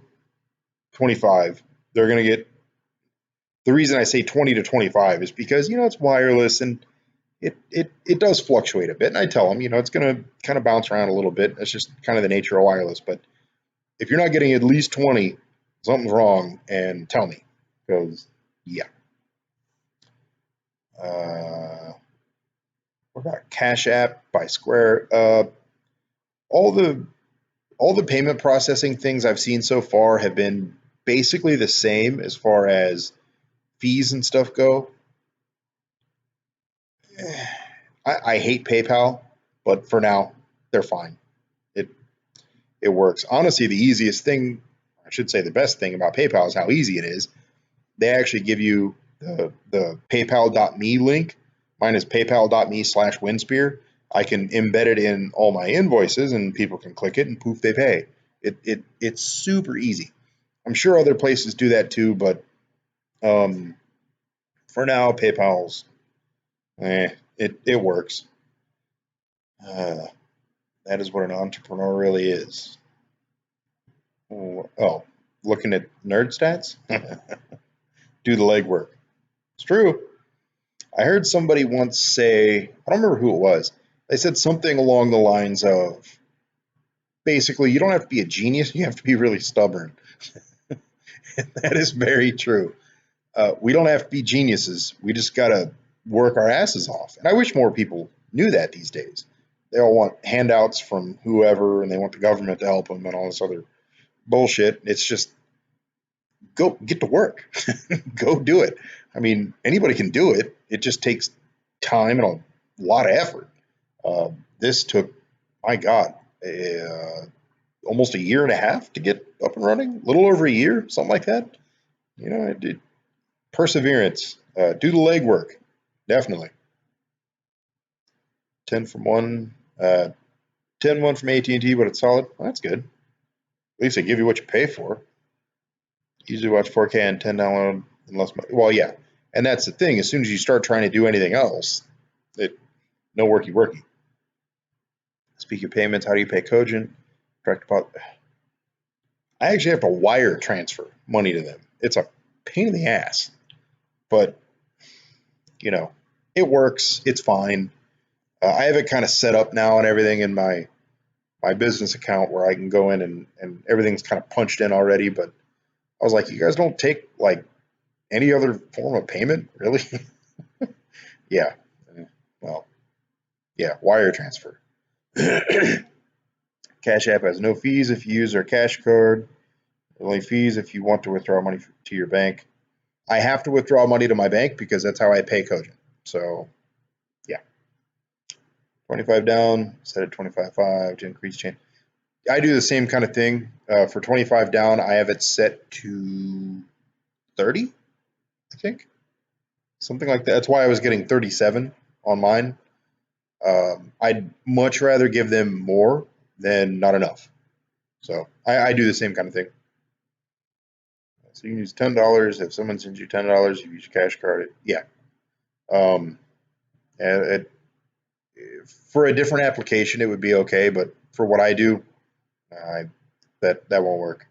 25. They're going to get. The reason I say 20 to 25 is because it's wireless and it does fluctuate a bit. And I tell them it's going to kind of bounce around a little bit. That's just kind of the nature of wireless. But if you're not getting at least 20, something's wrong, and tell me, because yeah. Uh, what about Cash App by Square? All the all the payment processing things I've seen so far have been basically the same as far as fees and stuff go. I hate PayPal, but for now they're fine. It it works. Honestly, the easiest thing, I should say the best thing about PayPal is how easy it is. They actually give you the paypal.me link. Mine is paypal.me/windspear. I can embed it in all my invoices and people can click it and poof, they pay. It's super easy. I'm sure other places do that too, but um, for now, PayPal's it works. Uh, that is what an entrepreneur really is. Oh, looking at nerd stats? Do the legwork. It's true. I heard somebody once say, I don't remember who it was. They said something along the lines of basically, you don't have to be a genius, you have to be really stubborn. That is very true. We don't have to be geniuses. We just got to work our asses off. And I wish more people knew that these days. They all want handouts from whoever and they want the government to help them and all this other bullshit. It's just go get to work, go do it. I mean, anybody can do it. It just takes time and a lot of effort. This took, my God, almost a year and a half to get up and running, a little over a year, something like that. Perseverance, do the legwork, definitely. 10 from one, 10-1 from AT&T, but it's solid. Well, that's good. At least they give you what you pay for. Usually watch 4K and 10 download unless, well, yeah. And that's the thing. As soon as you start trying to do anything else, no worky worky. Speaking of payments, how do you pay Cogent? Direct deposit. I actually have to wire transfer money to them. It's a pain in the ass, but you know, it works. It's fine. I have it kind of set up now and everything in my business account where I can go in and everything's kind of punched in already. But I was like, you guys don't take like any other form of payment, really? Yeah. Well, yeah, wire transfer. Cash App has no fees if you use their cash card. Only fees if you want to withdraw money to your bank. I have to withdraw money to my bank because that's how I pay Cogent. So, yeah, 25 down, set at 25.5 to increase chain. I do the same kind of thing. For 25 down, I have it set to 30, I think. Something like that. That's why I was getting 37 on mine. I'd much rather give them more than not enough. So I do the same kind of thing. So you can use $10 if someone sends you $10. You use your cash card. Yeah. Um, and for a different application, it would be okay, but for what I do, I, that won't work.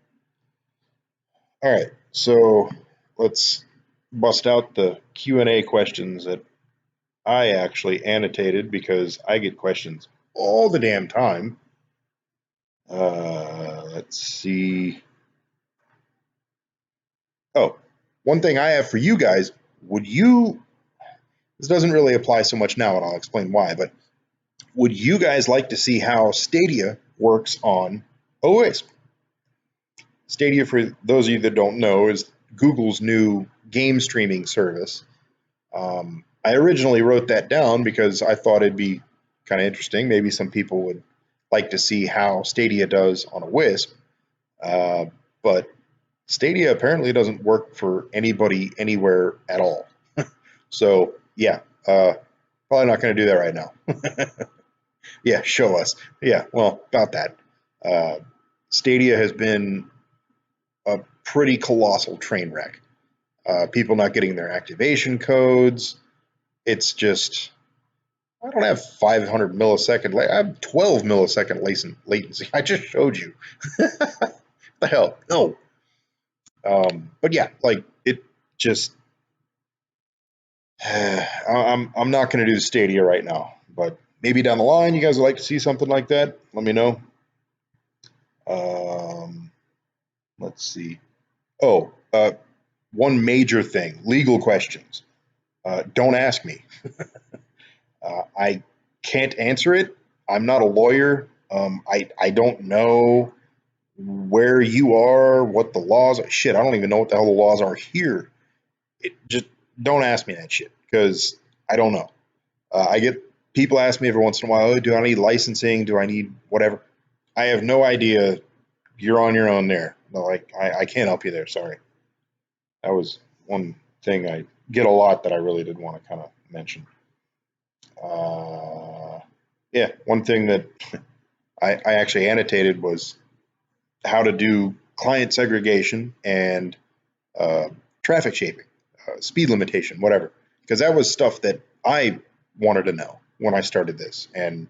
All right, so let's bust out the Q&A questions that I actually annotated because I get questions all the damn time. Let's see. Oh, one thing I have for you guys, would you, this doesn't really apply so much now, and I'll explain why, but would you guys like to see how Stadia works on OS? Stadia, for those of you that don't know, is Google's new game streaming service. I originally wrote that down because I thought it'd be kind of interesting. Maybe some people would like to see how Stadia does on a WISP, uh, but Stadia apparently doesn't work for anybody anywhere at all. So yeah, probably not going to do that right now. Yeah, show us. Yeah, well, about that. Uh, Stadia has been a pretty colossal train wreck. People not getting their activation codes. It's just, I don't have 500 millisecond. I have 12 millisecond latency. I just showed you. The hell? No. But yeah, like it just. I'm not going to do the Stadia right now, but maybe down the line, you guys would like to see something like that. Let me know. Um, let's see. Oh, one major thing: legal questions. Don't ask me. I can't answer it. I'm not a lawyer. I don't know where you are, what the laws are. Shit, I don't even know what the hell the laws are here. Just don't ask me that shit because I don't know. I get people ask me every once in a while, oh, do I need licensing? Do I need whatever? I have no idea. You're on your own there. No, like I can't help you there. Sorry. That was one thing I get a lot that I really did want to kind of mention. Uh, yeah, one thing that I actually annotated was how to do client segregation and uh, traffic shaping, speed limitation, whatever. Because that was stuff that I wanted to know when I started this, and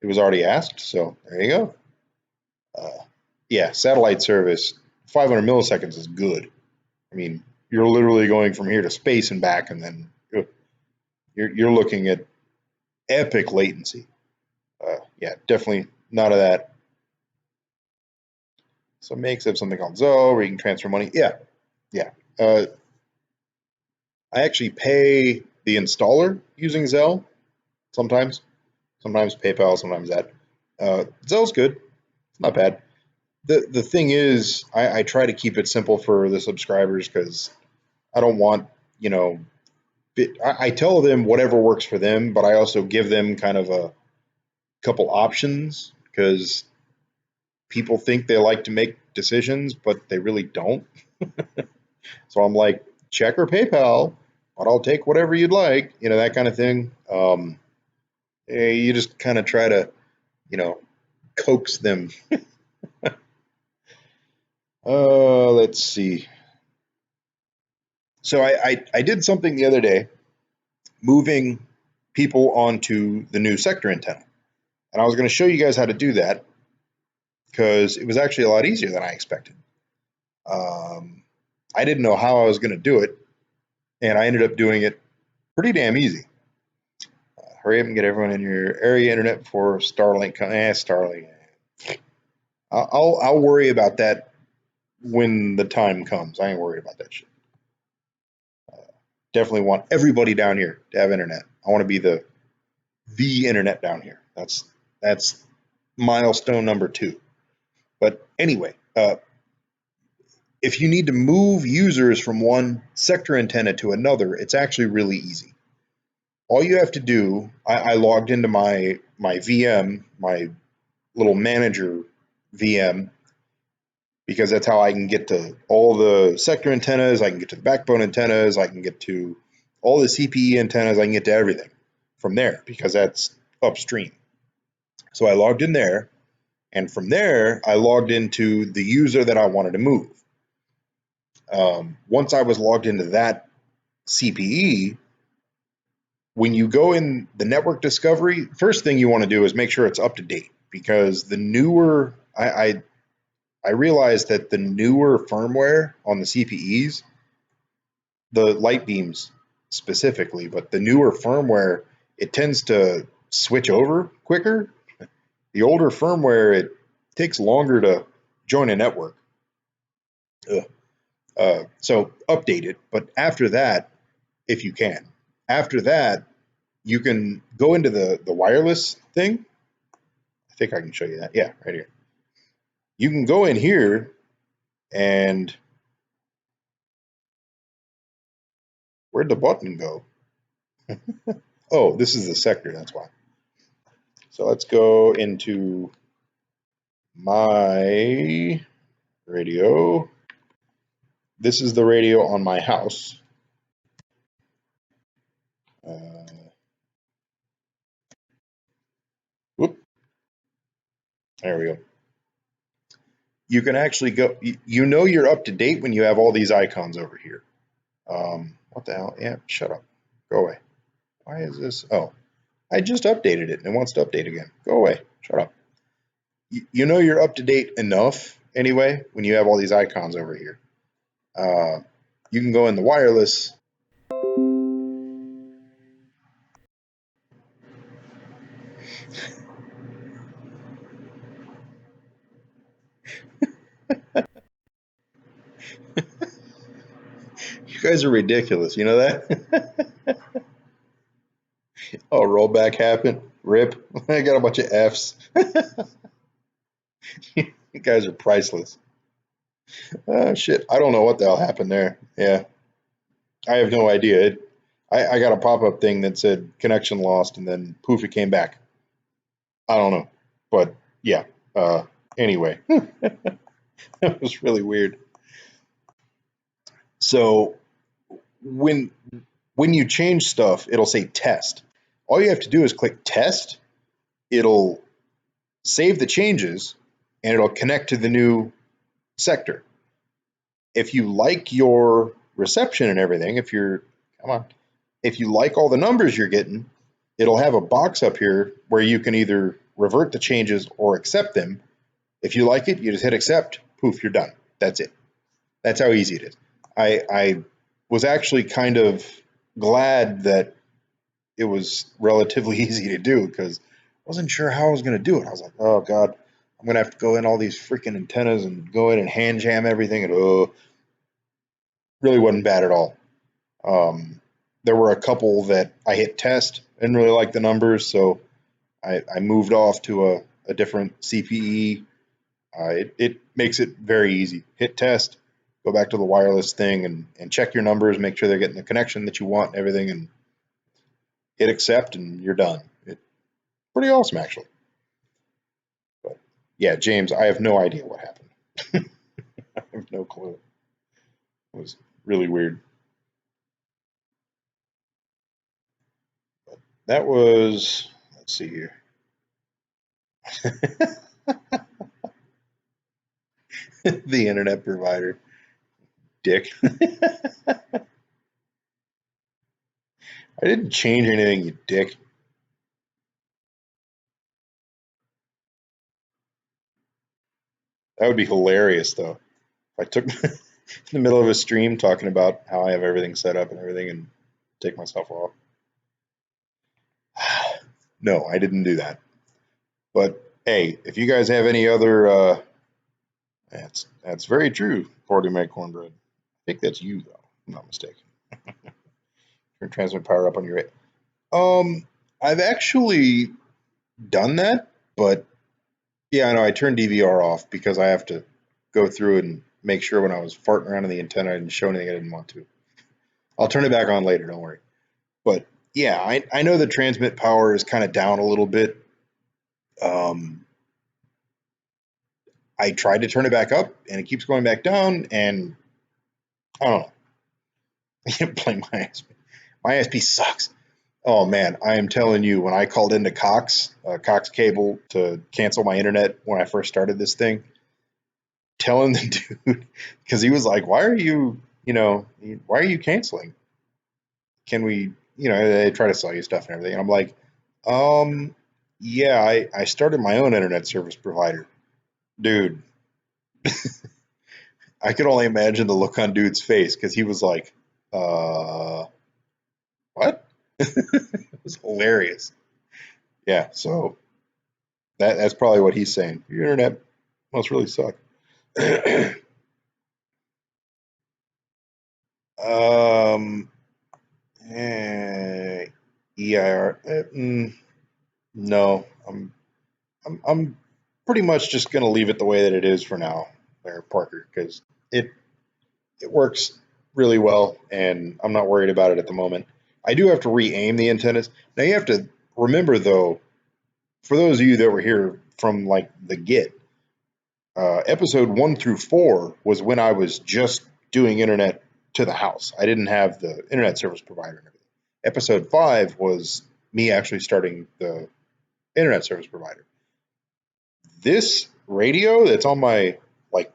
it was already asked. So there you go. Uh, yeah, satellite service, 500 milliseconds is good. I mean, you're literally going from here to space and back, and then you're looking at epic latency. Yeah, definitely none of that. So Makes have something called Zoe where you can transfer money. Yeah, yeah. I actually pay the installer using Zelle sometimes. Sometimes PayPal, sometimes that. Zelle's good. It's not bad. The thing is, I try to keep it simple for the subscribers because I don't want, you know, I tell them whatever works for them, but I also give them kind of a couple options because people think they like to make decisions, but they really don't. So I'm like, check or PayPal, but I'll take whatever you'd like, that kind of thing. You just kind of try to, you know, coax them. Let's see. So I did something the other day, moving people onto the new sector antenna. And I was going to show you guys how to do that because it was actually a lot easier than I expected. Um, I didn't know how I was going to do it, and I ended up doing it pretty damn easy. Hurry up and get everyone in your area internet before Starlink. Starlink. I'll worry about that when the time comes. I ain't worried about that shit. Definitely want everybody down here to have internet. I want to be the internet down here. That's milestone number 2. But anyway, if you need to move users from one sector antenna to another, it's actually really easy. All you have to do, I logged into my VM, my little manager VM, because that's how I can get to all the sector antennas, I can get to the backbone antennas, I can get to all the CPE antennas, I can get to everything from there because that's upstream. So I logged in there, and from there, I logged into the user that I wanted to move. Once I was logged into that CPE, when you go in the network discovery, first thing you want to do is make sure it's up to date because the newer, I realized that the newer firmware on the CPEs, the light beams specifically, but the newer firmware, it tends to switch over quicker. The older firmware, it takes longer to join a network. Ugh. So update it. But after that, if you can, after that, you can go into the wireless thing. I think I can show you that. Yeah, right here. You can go in here and where'd the button go? Oh, this is the sector. That's why. So let's go into my radio. This is the radio on my house. Whoop, there we go. You can actually go, you know you're up to date when you have all these icons over here. What the hell? Yeah, shut up. Go away. Why is this? Oh, I just updated it and it wants to update again. Go away. Shut up. You know you're up to date enough anyway when you have all these icons over here. You can go in the wireless. You guys are ridiculous. You know that? Oh, rollback happened. Rip. I got a bunch of F's. You guys are priceless. Shit. I don't know what the hell happened there. Yeah. I have no idea. I got a pop up thing that said connection lost and then poof, it came back. I don't know. But yeah. Uh, anyway, that was really weird. So when when you change stuff, it'll say test. All you have to do is click test. It'll save the changes and it'll connect to the new sector. If you like your reception and everything, if you're, come on, if you like all the numbers you're getting, it'll have a box up here where you can either revert the changes or accept them. If you like it, you just hit accept, poof, you're done. That's it. That's how easy it is. I was actually kind of glad that it was relatively easy to do because I wasn't sure how I was going to do it. I was like, oh God, I'm going to have to go in all these freaking antennas and go in and hand jam everything. And really wasn't bad at all. There were a couple that I hit test, didn't really like the numbers, so I moved off to a different CPE. It makes it very easy. Hit test, go back to the wireless thing and check your numbers, make sure they're getting the connection that you want and everything, and hit accept, and you're done. It's pretty awesome, actually. But yeah, James, I have no idea what happened. I have no clue. It was really weird. But that was, let's see here. The internet provider. Dick. I didn't change anything, you dick. That would be hilarious, though. If I took in the middle of a stream talking about how I have everything set up and everything and take myself off. No, I didn't do that. But hey, if you guys have any other, that's very true. Party make cornbread. I think that's you, though. I'm not mistaken. Turn transmit power up on your. I've actually done that, but yeah, I know I turned DVR off because I have to go through and make sure when I was farting around in the antenna I didn't show anything I didn't want to. I'll turn it back on later, don't worry. But yeah, I know the transmit power is kind of down a little bit. Um, I tried to turn it back up and it keeps going back down, and I don't know. I can't blame my ISP. My ISP sucks. Oh man, I am telling you, when I called into Cox Cable to cancel my internet when I first started this thing, telling the dude because he was like, "Why are you, why are you canceling? Can we, they try to sell you stuff and everything." And I'm like, um, yeah, I started my own internet service provider, dude. I could only imagine the look on dude's face because he was like, what? It was hilarious. Yeah, so that's probably what he's saying. Your internet must really suck. Um, eh, EIR. No, I'm pretty much just gonna leave it the way that it is for now, there, Parker, because it it works really well, and I'm not worried about it at the moment. I do have to re-aim the antennas. Now you have to remember though, for those of you that were here from like the get, episode 1 through 4 was when I was just doing internet to the house. I didn't have the internet service provider and everything. Episode 5 was me actually starting the internet service provider. This radio that's on my, like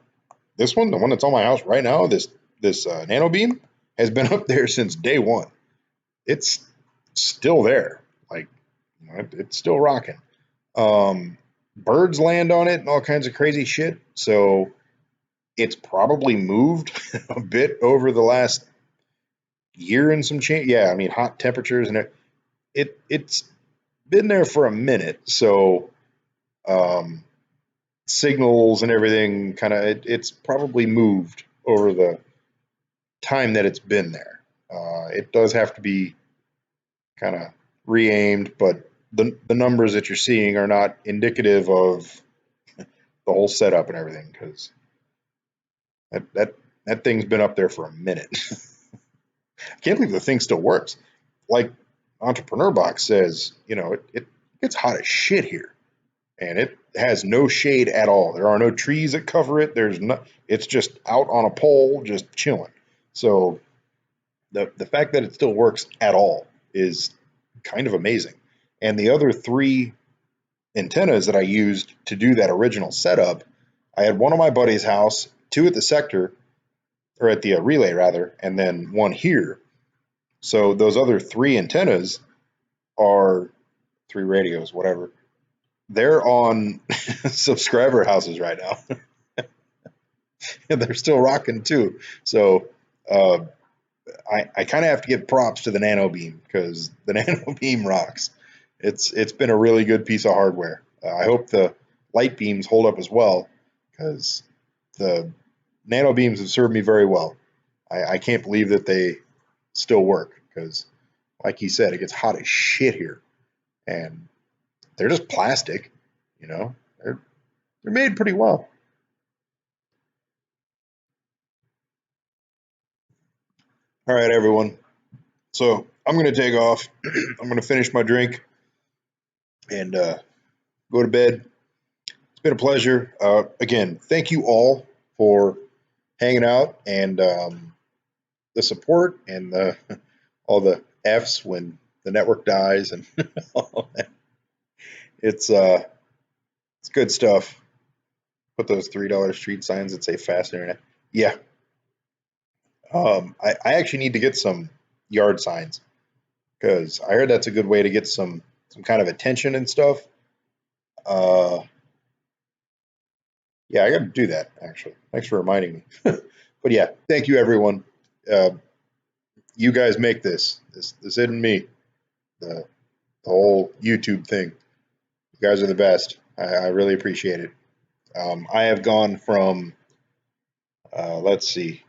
this one, the one that's on my house right now, this nano beam has been up there since day one. It's still there, like it's still rocking. Birds land on it and all kinds of crazy shit. So it's probably moved a bit over the last year and some change. Yeah, I mean hot temperatures and it's been there for a minute. So um, signals and everything kind of it's probably moved over the time that it's been there. It does have to be kind of re-aimed, but the numbers that you're seeing are not indicative of the whole setup and everything because that thing's been up there for a minute. I can't believe the thing still works. Like Entrepreneur Box says, it gets hot as shit here, and it has no shade at all. There are no trees that cover it. There's no. It's just out on a pole, just chilling. So the fact that it still works at all is kind of amazing. And the other three antennas that I used to do that original setup, I had one on my buddy's house, two at the sector, or at the relay rather, and then one here. So those other three antennas are three radios, whatever. They're on subscriber houses right now. And they're still rocking too. So uh, I kind of have to give props to the Nano Beam because the Nano Beam rocks. It's been a really good piece of hardware. I hope the light beams hold up as well because the Nano Beams have served me very well. I can't believe that they still work because, like you said, it gets hot as shit here, and they're just plastic. You know, they're made pretty well. All right, everyone. So I'm going to take off. I'm going to finish my drink and go to bed. It's been a pleasure. Again, thank you all for hanging out and the support and all the F's when the network dies and all that. It's uh, it's good stuff. Put those $3 street signs that say fast internet. Yeah, I actually need to get some yard signs because I heard that's a good way to get some kind of attention and stuff. Uh, yeah, I got to do that actually. Thanks for reminding me. But yeah, thank you everyone. Uh, you guys make this isn't me. The the whole YouTube thing. You guys are the best. I really appreciate it. I have gone from let's see,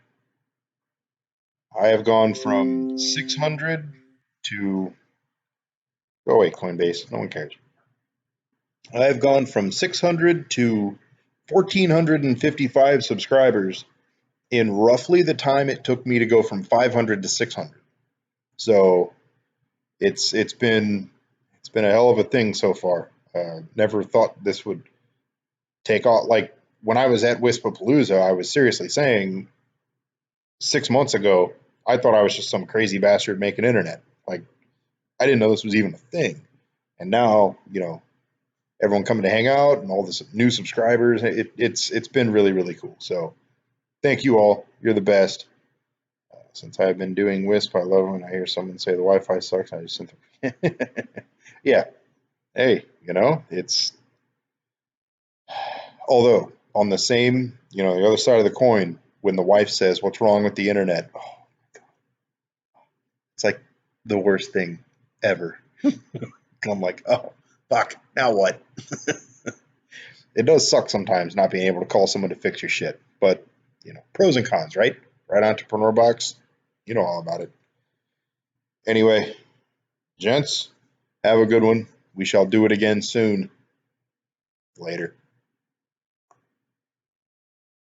I have gone from 600 to go away Coinbase. No one cares. I have gone from 600 to 1,455 subscribers in roughly the time it took me to go from 500 to 600. So it's been a hell of a thing so far. Never thought this would take off. Like when I was at Wispapalooza, I was seriously saying 6 months ago, I thought I was just some crazy bastard making internet. Like I didn't know this was even a thing. And now, everyone coming to hang out and all this new subscribers, it's been really really cool. So thank you all. You're the best. Since I've been doing Wisp, I love when I hear someone say the Wi-Fi sucks. I just think, yeah. Hey, it's although on the same, the other side of the coin, when the wife says, "What's wrong with the internet?" Oh, it's like the worst thing ever. I'm like, oh, fuck, now what? It does suck sometimes not being able to call someone to fix your shit, but pros and cons, right? Right, Entrepreneur Box. You know all about it. Anyway, gents, have a good one. We shall do it again soon. Later.